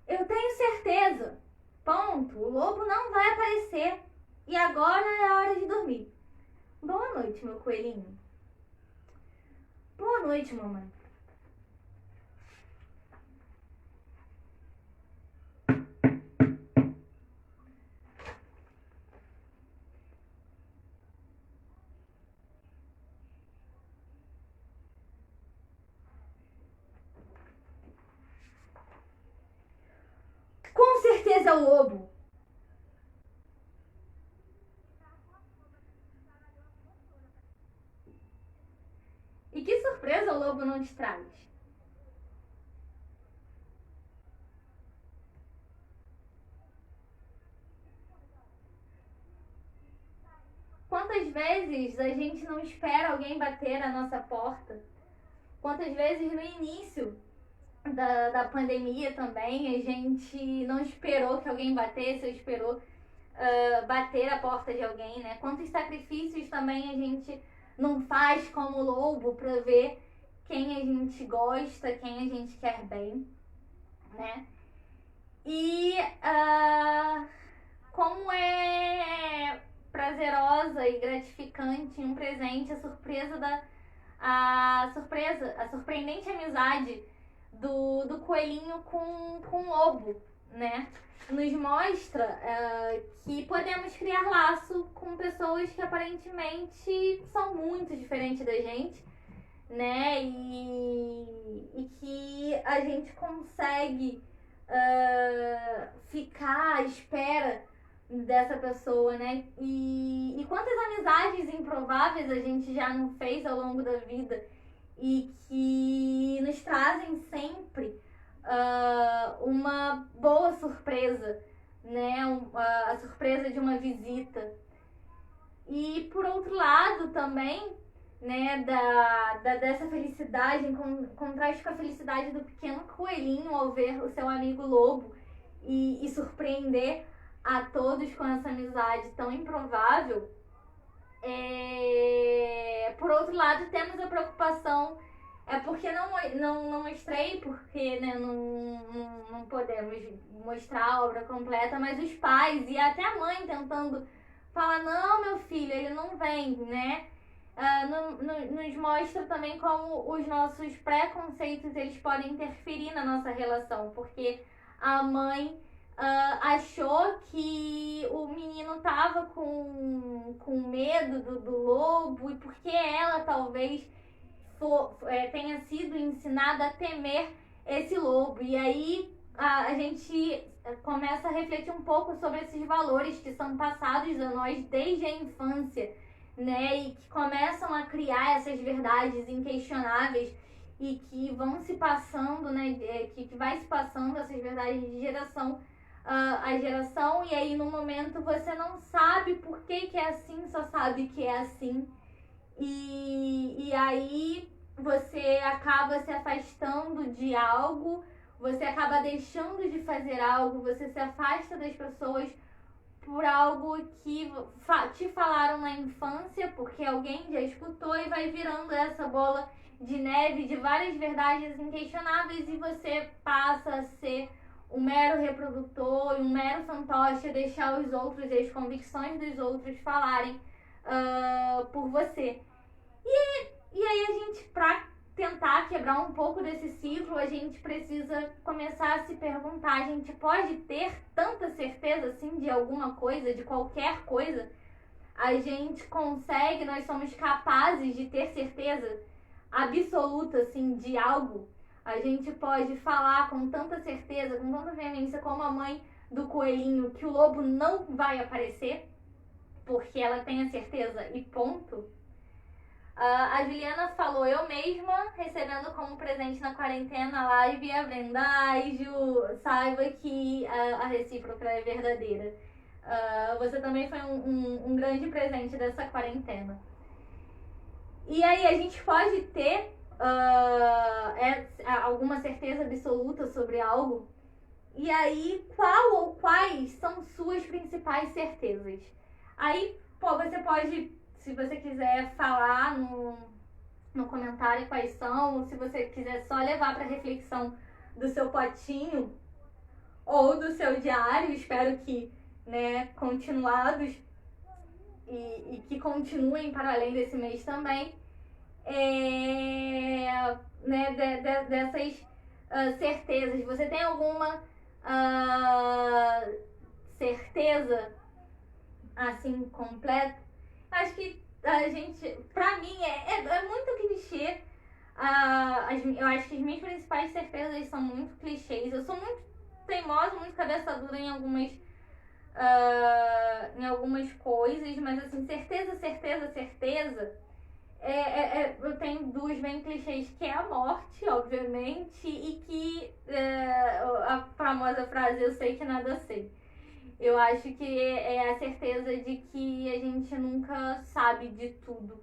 Eu tenho certeza. Ponto. O lobo não vai aparecer. E agora é a hora de dormir. Boa noite, meu coelhinho. Boa noite, mamãe. Com certeza é o lobo. E que surpresa o lobo não te traz? Quantas vezes a gente não espera alguém bater a nossa porta? Quantas vezes no início da pandemia também a gente não esperou que alguém batesse, ou esperou bater a porta de alguém, né? Quantos sacrifícios também a gente não faz como lobo para ver quem a gente gosta, quem a gente quer bem, né? E como é prazerosa e gratificante um presente, a surpreendente amizade do coelhinho com o lobo, né? Nos mostra que podemos criar laço com pessoas que aparentemente são muito diferentes da gente, né? E que a gente consegue ficar à espera dessa pessoa, né? E quantas amizades improváveis a gente já não fez ao longo da vida e que nos trazem sempre uma boa surpresa, né? A surpresa de uma visita. E por outro lado também, né, dessa felicidade, em contraste com a felicidade do pequeno coelhinho ao ver o seu amigo lobo e surpreender a todos com essa amizade tão improvável. Por outro lado, temos a preocupação, porque não mostrei, porque né, não podemos mostrar a obra completa, mas os pais e até a mãe tentando falar, não, meu filho, ele não vem, né? Nos mostra também como os nossos preconceitos eles podem interferir na nossa relação, porque a mãe achou que o menino tava com medo do lobo e porque ela talvez tenha sido ensinada a temer esse lobo. E aí a gente começa a refletir um pouco sobre esses valores que são passados a nós desde a infância, né? E que começam a criar essas verdades inquestionáveis e que vão se passando, né? Que vai se passando essas verdades de geração a geração, e aí no momento você não sabe por que é assim, só sabe que é assim. E aí você acaba se afastando de algo, você acaba deixando de fazer algo, você se afasta das pessoas por algo que te falaram na infância, porque alguém já escutou e vai virando essa bola de neve de várias verdades inquestionáveis e você passa a ser um mero reprodutor, um mero fantoche, deixar os outros e as convicções dos outros falarem por você. E aí a gente, pra tentar quebrar um pouco desse ciclo, a gente precisa começar a se perguntar, a gente pode ter tanta certeza assim de alguma coisa, de qualquer coisa? A gente consegue, nós somos capazes de ter certeza absoluta assim de algo? A gente pode falar com tanta certeza, com tanta veemência como a mãe do coelhinho que o lobo não vai aparecer, porque ela tem a certeza e ponto. A Juliana falou, eu mesma recebendo como presente na quarentena a live e a venda. Ai, Ju, saiba que a recíproca é verdadeira. Você também foi um grande presente dessa quarentena. E aí a gente pode ter alguma certeza absoluta sobre algo. E aí, qual ou quais são suas principais certezas? Aí, você pode, se você quiser falar no comentário quais são, ou se você quiser só levar para reflexão do seu potinho ou do seu diário, espero que, né, continuados e que continuem para além desse mês também. Né, dessas certezas. Você tem alguma certeza assim completa? Acho que a gente, pra mim, é muito clichê. Eu acho que as minhas principais certezas são muito clichês. Eu sou muito teimosa, muito cabeça dura em algumas coisas, mas assim, certeza. Eu tenho duas bem clichês, que é a morte, obviamente, e que a famosa frase, eu sei que nada sei. Eu acho que é a certeza de que a gente nunca sabe de tudo,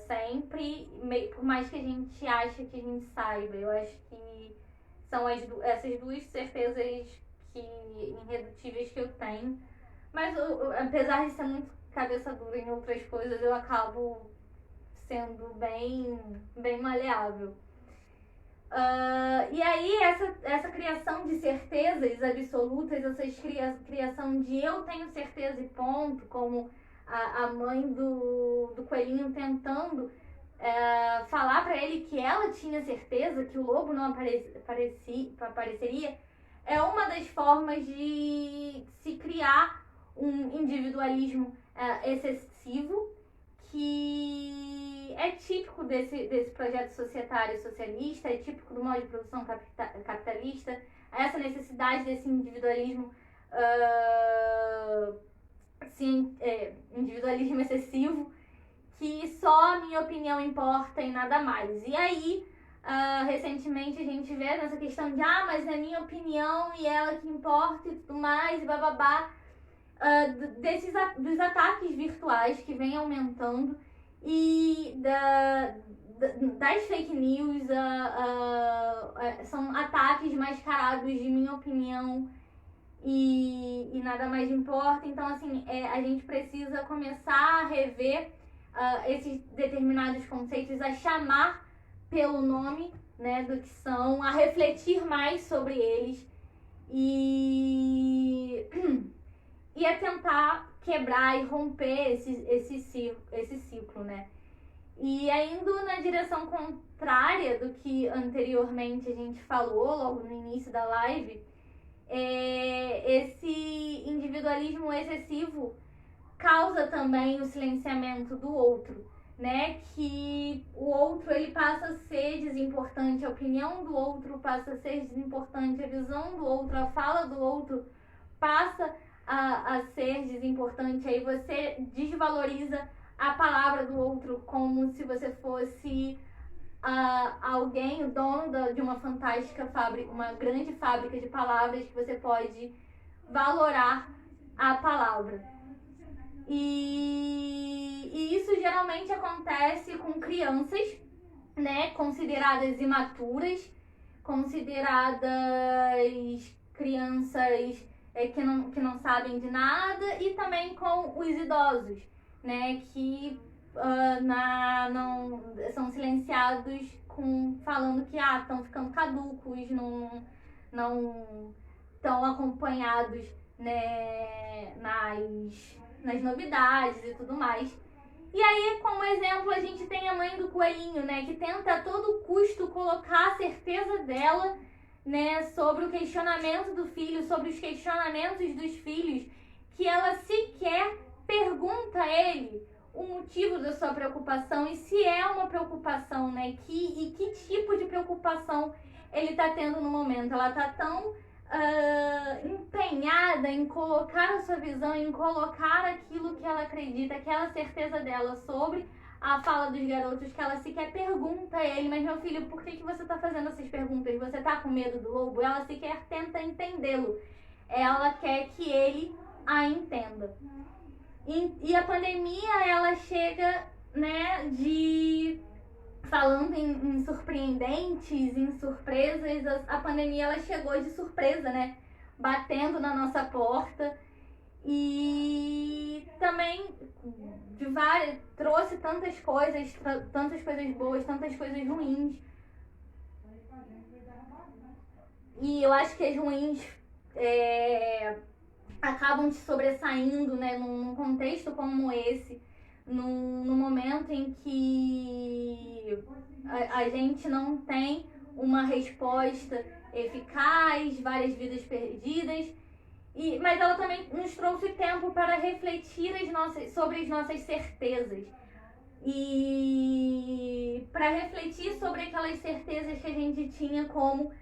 sempre, por mais que a gente ache que a gente saiba. Eu acho que são essas duas certezas irredutíveis que eu tenho. Mas apesar de ser muito cabeça dura em outras coisas, eu acabo sendo bem maleável. E aí essa criação de certezas absolutas, essa criação de eu tenho certeza e ponto, como a mãe do coelhinho tentando falar para ele que ela tinha certeza que o lobo não apareceria, é uma das formas de se criar um individualismo excessivo, que é típico desse projeto societário socialista, é típico do modo de produção capitalista, essa necessidade desse individualismo, individualismo excessivo, que só a minha opinião importa e nada mais. E aí, recentemente a gente vê nessa questão de mas é minha opinião e ela que importa e tudo mais, e bababá, dos ataques virtuais que vem aumentando e das fake news, são ataques mascarados de minha opinião e nada mais importa. Então, assim, a gente precisa começar a rever esses determinados conceitos, a chamar pelo nome, né, do que são, a refletir mais sobre eles e a tentar quebrar e romper esse ciclo, né? E indo na direção contrária do que anteriormente a gente falou, logo no início da live, esse individualismo excessivo causa também o silenciamento do outro, né? Que o outro, ele passa a ser desimportante, a opinião do outro passa a ser desimportante, a visão do outro, a fala do outro passa a ser desimportante. Aí você desvaloriza a palavra do outro como se você fosse alguém, o dono de uma fantástica fábrica, uma grande fábrica de palavras, que você pode valorar a palavra. E isso geralmente acontece com crianças, né, consideradas imaturas, consideradas crianças que não sabem de nada, e também com os idosos, né, que não são silenciados falando que estão ficando caducos, não estão acompanhados, né, nas novidades e tudo mais. E aí, como exemplo, a gente tem a mãe do coelhinho, né, que tenta a todo custo colocar a certeza dela, né, sobre o questionamento do filho, sobre os questionamentos dos filhos, que ela sequer pergunta a ele o motivo da sua preocupação e se é uma preocupação, né, e que tipo de preocupação ele está tendo no momento. Ela está tão empenhada em colocar a sua visão, em colocar aquilo que ela acredita, aquela certeza dela sobre a fala dos garotos, que ela sequer pergunta a ele: mas meu filho, por que você está fazendo essas perguntas? Você está com medo do lobo? Ela sequer tenta entendê-lo. Ela quer que ele a entenda. E a pandemia, ela chega, né, falando em surpreendentes, em surpresas, a pandemia, ela chegou de surpresa, né, batendo na nossa porta, e também trouxe tantas coisas boas, tantas coisas ruins. E eu acho que as ruins acabam te sobressaindo, né, num contexto como esse, no momento em que a gente não tem uma resposta eficaz, várias vidas perdidas, mas ela também nos trouxe tempo para refletir sobre as nossas certezas e para refletir sobre aquelas certezas que a gente tinha como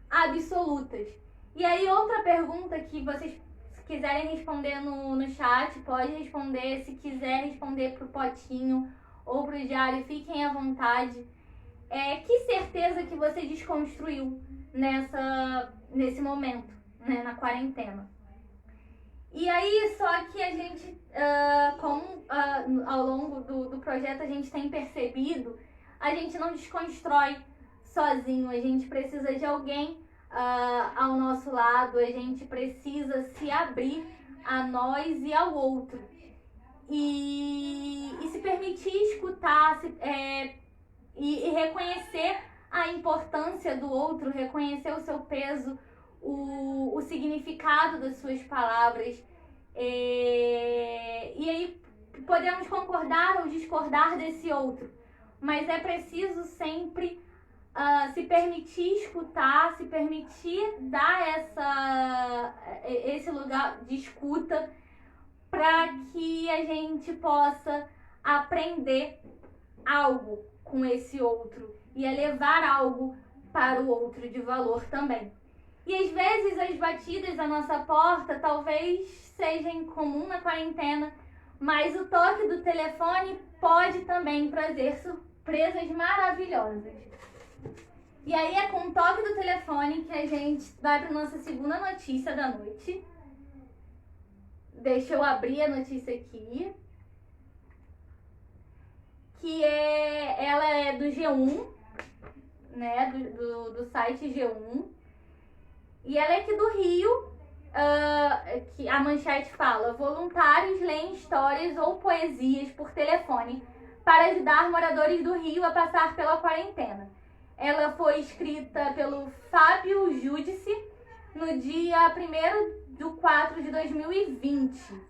absolutas. E aí, outra pergunta que vocês quiserem responder no chat, pode responder. Se quiser responder pro Potinho ou pro Diário, fiquem à vontade. Que certeza que você desconstruiu nesse momento, né, na quarentena? E aí, só que a gente, ao longo do projeto a gente tem percebido, a gente não desconstrói sozinho, a gente precisa de alguém ao nosso lado, a gente precisa se abrir a nós e ao outro. E se permitir escutar e reconhecer a importância do outro, reconhecer o seu peso, o significado das suas palavras. E aí podemos concordar ou discordar desse outro, mas é preciso sempre se permitir escutar, se permitir dar esse lugar de escuta para que a gente possa aprender algo com esse outro e levar algo para o outro de valor também. E às vezes as batidas à nossa porta talvez sejam incomum na quarentena, mas o toque do telefone pode também trazer surpresas maravilhosas. E aí é com o toque do telefone que a gente vai para nossa segunda notícia da noite. Deixa eu abrir a notícia aqui. Ela é do G1, né? Do site G1. E ela é aqui do Rio, que a manchete fala: voluntários leem histórias ou poesias por telefone para ajudar moradores do Rio a passar pela quarentena. Ela foi escrita pelo Fábio Júdice no dia 1º de 4 de 2020.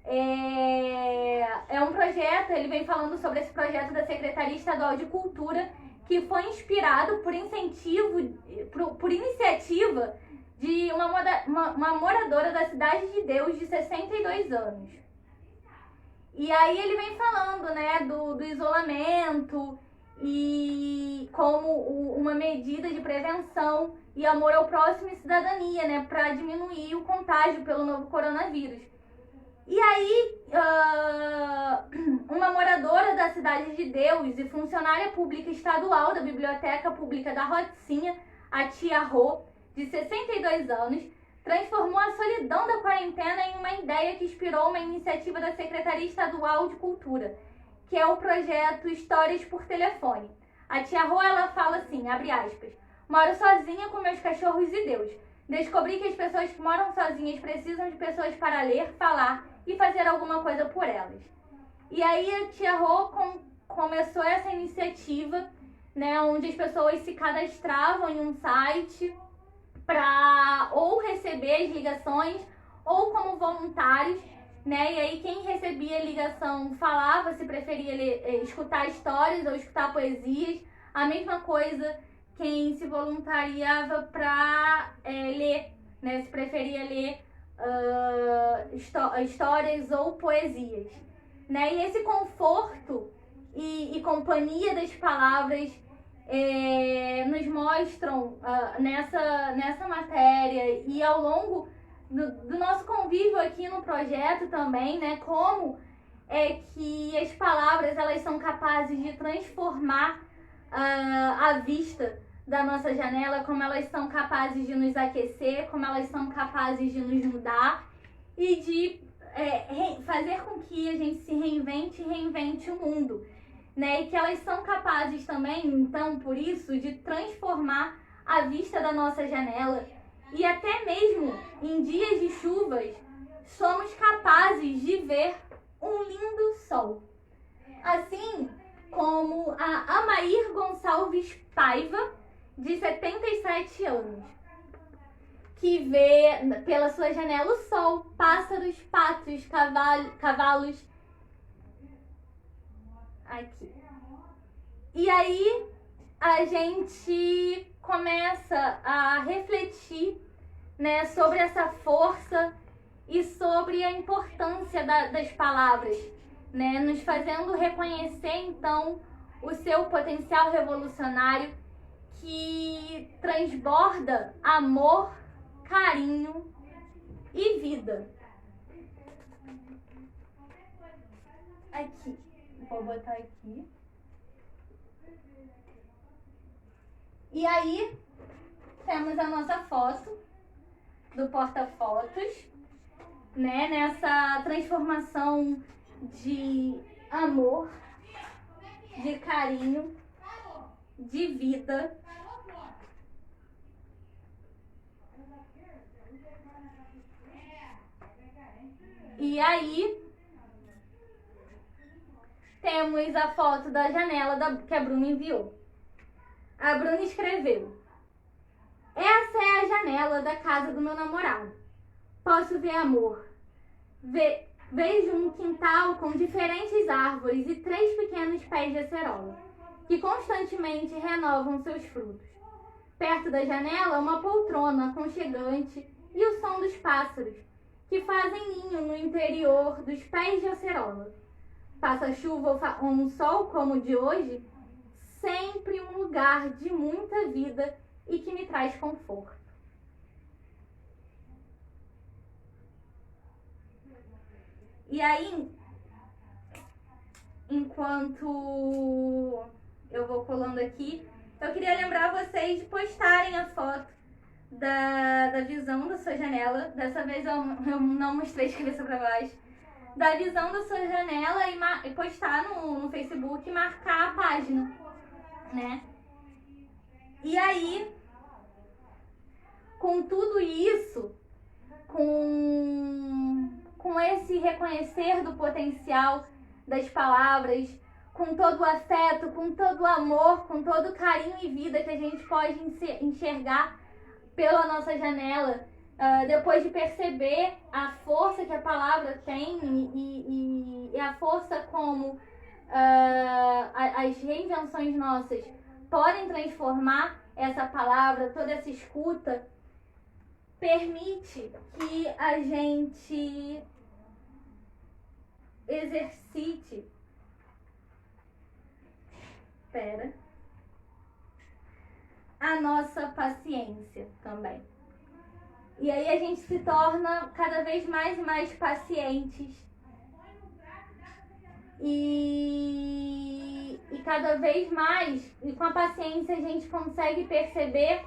É um projeto, ele vem falando sobre esse projeto da Secretaria Estadual de Cultura, que foi inspirado por iniciativa de uma moradora da Cidade de Deus de 62 anos. E aí ele vem falando, né, do isolamento e como uma medida de prevenção e amor ao próximo e cidadania, né, para diminuir o contágio pelo novo coronavírus. E aí, uma moradora da Cidade de Deus e funcionária pública estadual da Biblioteca Pública da Rocinha, a tia Rô, de 62 anos, transformou a solidão da quarentena em uma ideia que inspirou uma iniciativa da Secretaria Estadual de Cultura, que é o projeto Histórias por Telefone. A tia Rô, ela fala assim, abre aspas: moro sozinha com meus cachorros e Deus. Descobri que as pessoas que moram sozinhas precisam de pessoas para ler, falar e fazer alguma coisa por elas. E aí a tia Rô começou essa iniciativa, né, onde as pessoas se cadastravam em um site para ou receber as ligações ou como voluntários, né? E aí quem recebia a ligação falava se preferia escutar histórias ou escutar poesias. A mesma coisa quem se voluntariava para ler, né? Se preferia ler histórias ou poesias, né? E esse conforto e companhia das palavras nos mostram nessa matéria e ao longo do nosso convívio aqui no projeto também, né? Como é que as palavras elas são capazes de transformar a vista da nossa janela, como elas são capazes de nos aquecer, como elas são capazes de nos mudar e de fazer com que a gente se reinvente e reinvente o mundo, né? E que elas são capazes também, então, por isso, de transformar a vista da nossa janela. E até mesmo em dias de chuvas, somos capazes de ver um lindo sol. Assim como a Amair Gonçalves Paiva, de 77 anos, que vê pela sua janela o sol, pássaros, patos, cavalos. Aqui. E aí a gente começa a refletir, né, sobre essa força e sobre a importância das palavras, né, nos fazendo reconhecer então o seu potencial revolucionário que transborda amor, carinho e vida. Aqui, vou botar aqui. E aí, temos a nossa foto do porta-fotos, né? Nessa transformação de amor, de carinho, de vida. E aí, temos a foto da janela que a Bruna enviou. A Bruna escreveu: essa é a janela da casa do meu namorado. Posso ver amor. Vejo um quintal com diferentes árvores e 3 pequenos pés de acerola. que constantemente renovam seus frutos. Perto da janela, uma poltrona aconchegante e o som dos pássaros, que fazem ninho no interior dos pés de acerola. Passa chuva ou um sol como o de hoje, sempre um lugar de muita vida e que me traz conforto. E aí, enquanto eu vou colando aqui, eu queria lembrar vocês de postarem a foto da visão da sua janela. Dessa vez eu não mostrei de cabeça para baixo. Da visão da sua janela e postar no Facebook e marcar a página, né? E aí, com tudo isso, com esse reconhecer do potencial das palavras, com todo o afeto, com todo o amor, com todo o carinho e vida que a gente pode enxergar pela nossa janela, depois de perceber a força que a palavra tem e a força como as reinvenções nossas podem transformar essa palavra, toda essa escuta, permite que a gente exercite a nossa paciência também. E aí a gente se torna cada vez mais e mais pacientes. E cada vez mais, e com a paciência a gente consegue perceber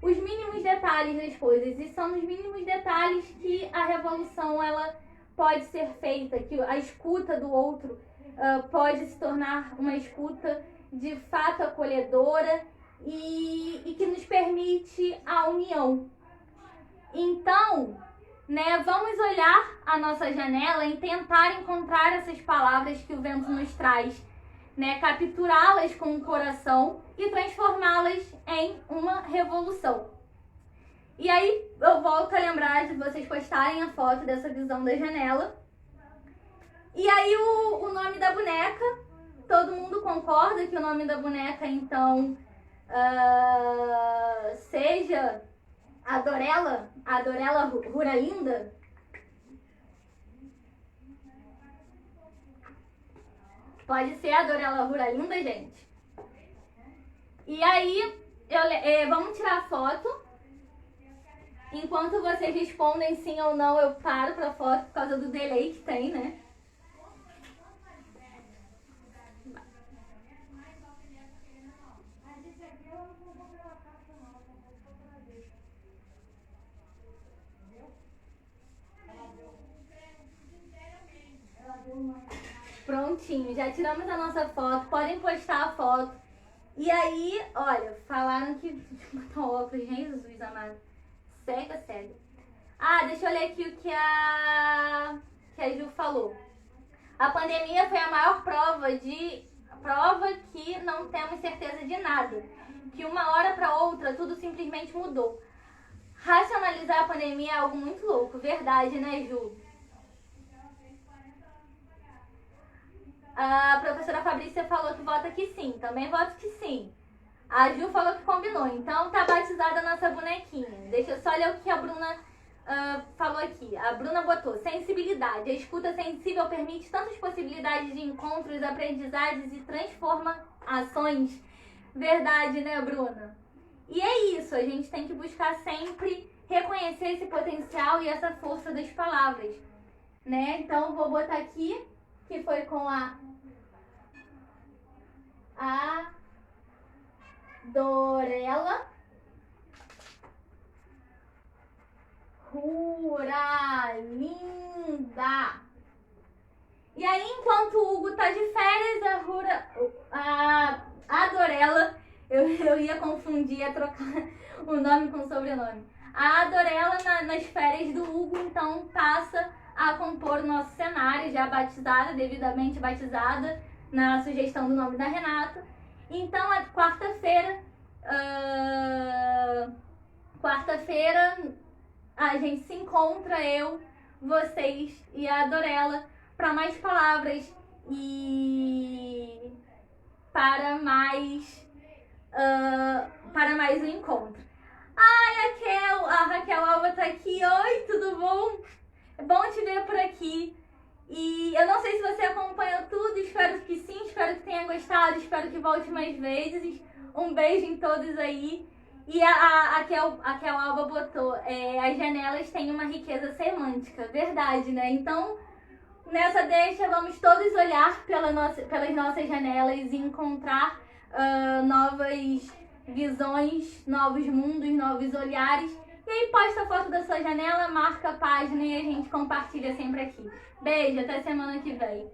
os mínimos detalhes das coisas. E são nos mínimos detalhes que a revolução ela pode ser feita, que a escuta do outro pode se tornar uma escuta de fato acolhedora e que nos permite a união. Então, né, vamos olhar a nossa janela e tentar encontrar essas palavras que o vento nos traz, né, capturá-las com o coração e transformá-las em uma revolução. E aí eu volto a lembrar de vocês postarem a foto dessa visão da janela. E aí o nome da boneca, todo mundo concorda que o nome da boneca, então, seja a Dorella Ruralinda? Pode ser a Dorella Ruralinda, gente? E aí, vamos tirar a foto. Enquanto vocês respondem sim ou não, eu paro pra foto por causa do delay que tem, né? Prontinho, já tiramos a nossa foto, podem postar a foto. E aí, olha, falaram que botar óculos, Jesus amado. Cega. Deixa eu ler aqui o que a Ju falou. A pandemia foi a maior prova que não temos certeza de nada. Que uma hora para outra tudo simplesmente mudou. Racionalizar a pandemia é algo muito louco, verdade, né, Ju? A professora Fabrícia falou que vota que sim, também voto que sim. A Ju falou que combinou, então tá batizada a nossa bonequinha. Deixa eu só ler o que a Bruna falou aqui. A Bruna botou: sensibilidade. A escuta sensível permite tantas possibilidades de encontros, aprendizagens e transformações. Verdade, né, Bruna? E é isso, a gente tem que buscar sempre reconhecer esse potencial e essa força das palavras, né? Então, vou botar aqui, que foi com a Dorella Ruralinda. E aí, enquanto o Hugo tá de férias, a Dorella, eu ia confundir, ia trocar o nome com o sobrenome. A Dorella, nas férias do Hugo, então, passa a compor o nosso cenário, já batizada, devidamente batizada, na sugestão do nome da Renata. Então, é quarta-feira, a gente se encontra, eu, vocês e a Dorella, para mais palavras e para mais um encontro. Ai, a Raquel Alba tá aqui. Oi, tudo bom? É bom te ver por aqui. E eu não sei se você acompanhou tudo, espero que sim, espero que tenha gostado, espero que volte mais vezes. Um beijo em todos aí. E a Raquel Alba botou, as janelas têm uma riqueza semântica, verdade, né? Então, nessa deixa, vamos todos olhar pelas nossas janelas e encontrar novas visões, novos mundos, novos olhares. E aí posta a foto da sua janela, marca a página e a gente compartilha sempre aqui. Beijo, até semana que vem.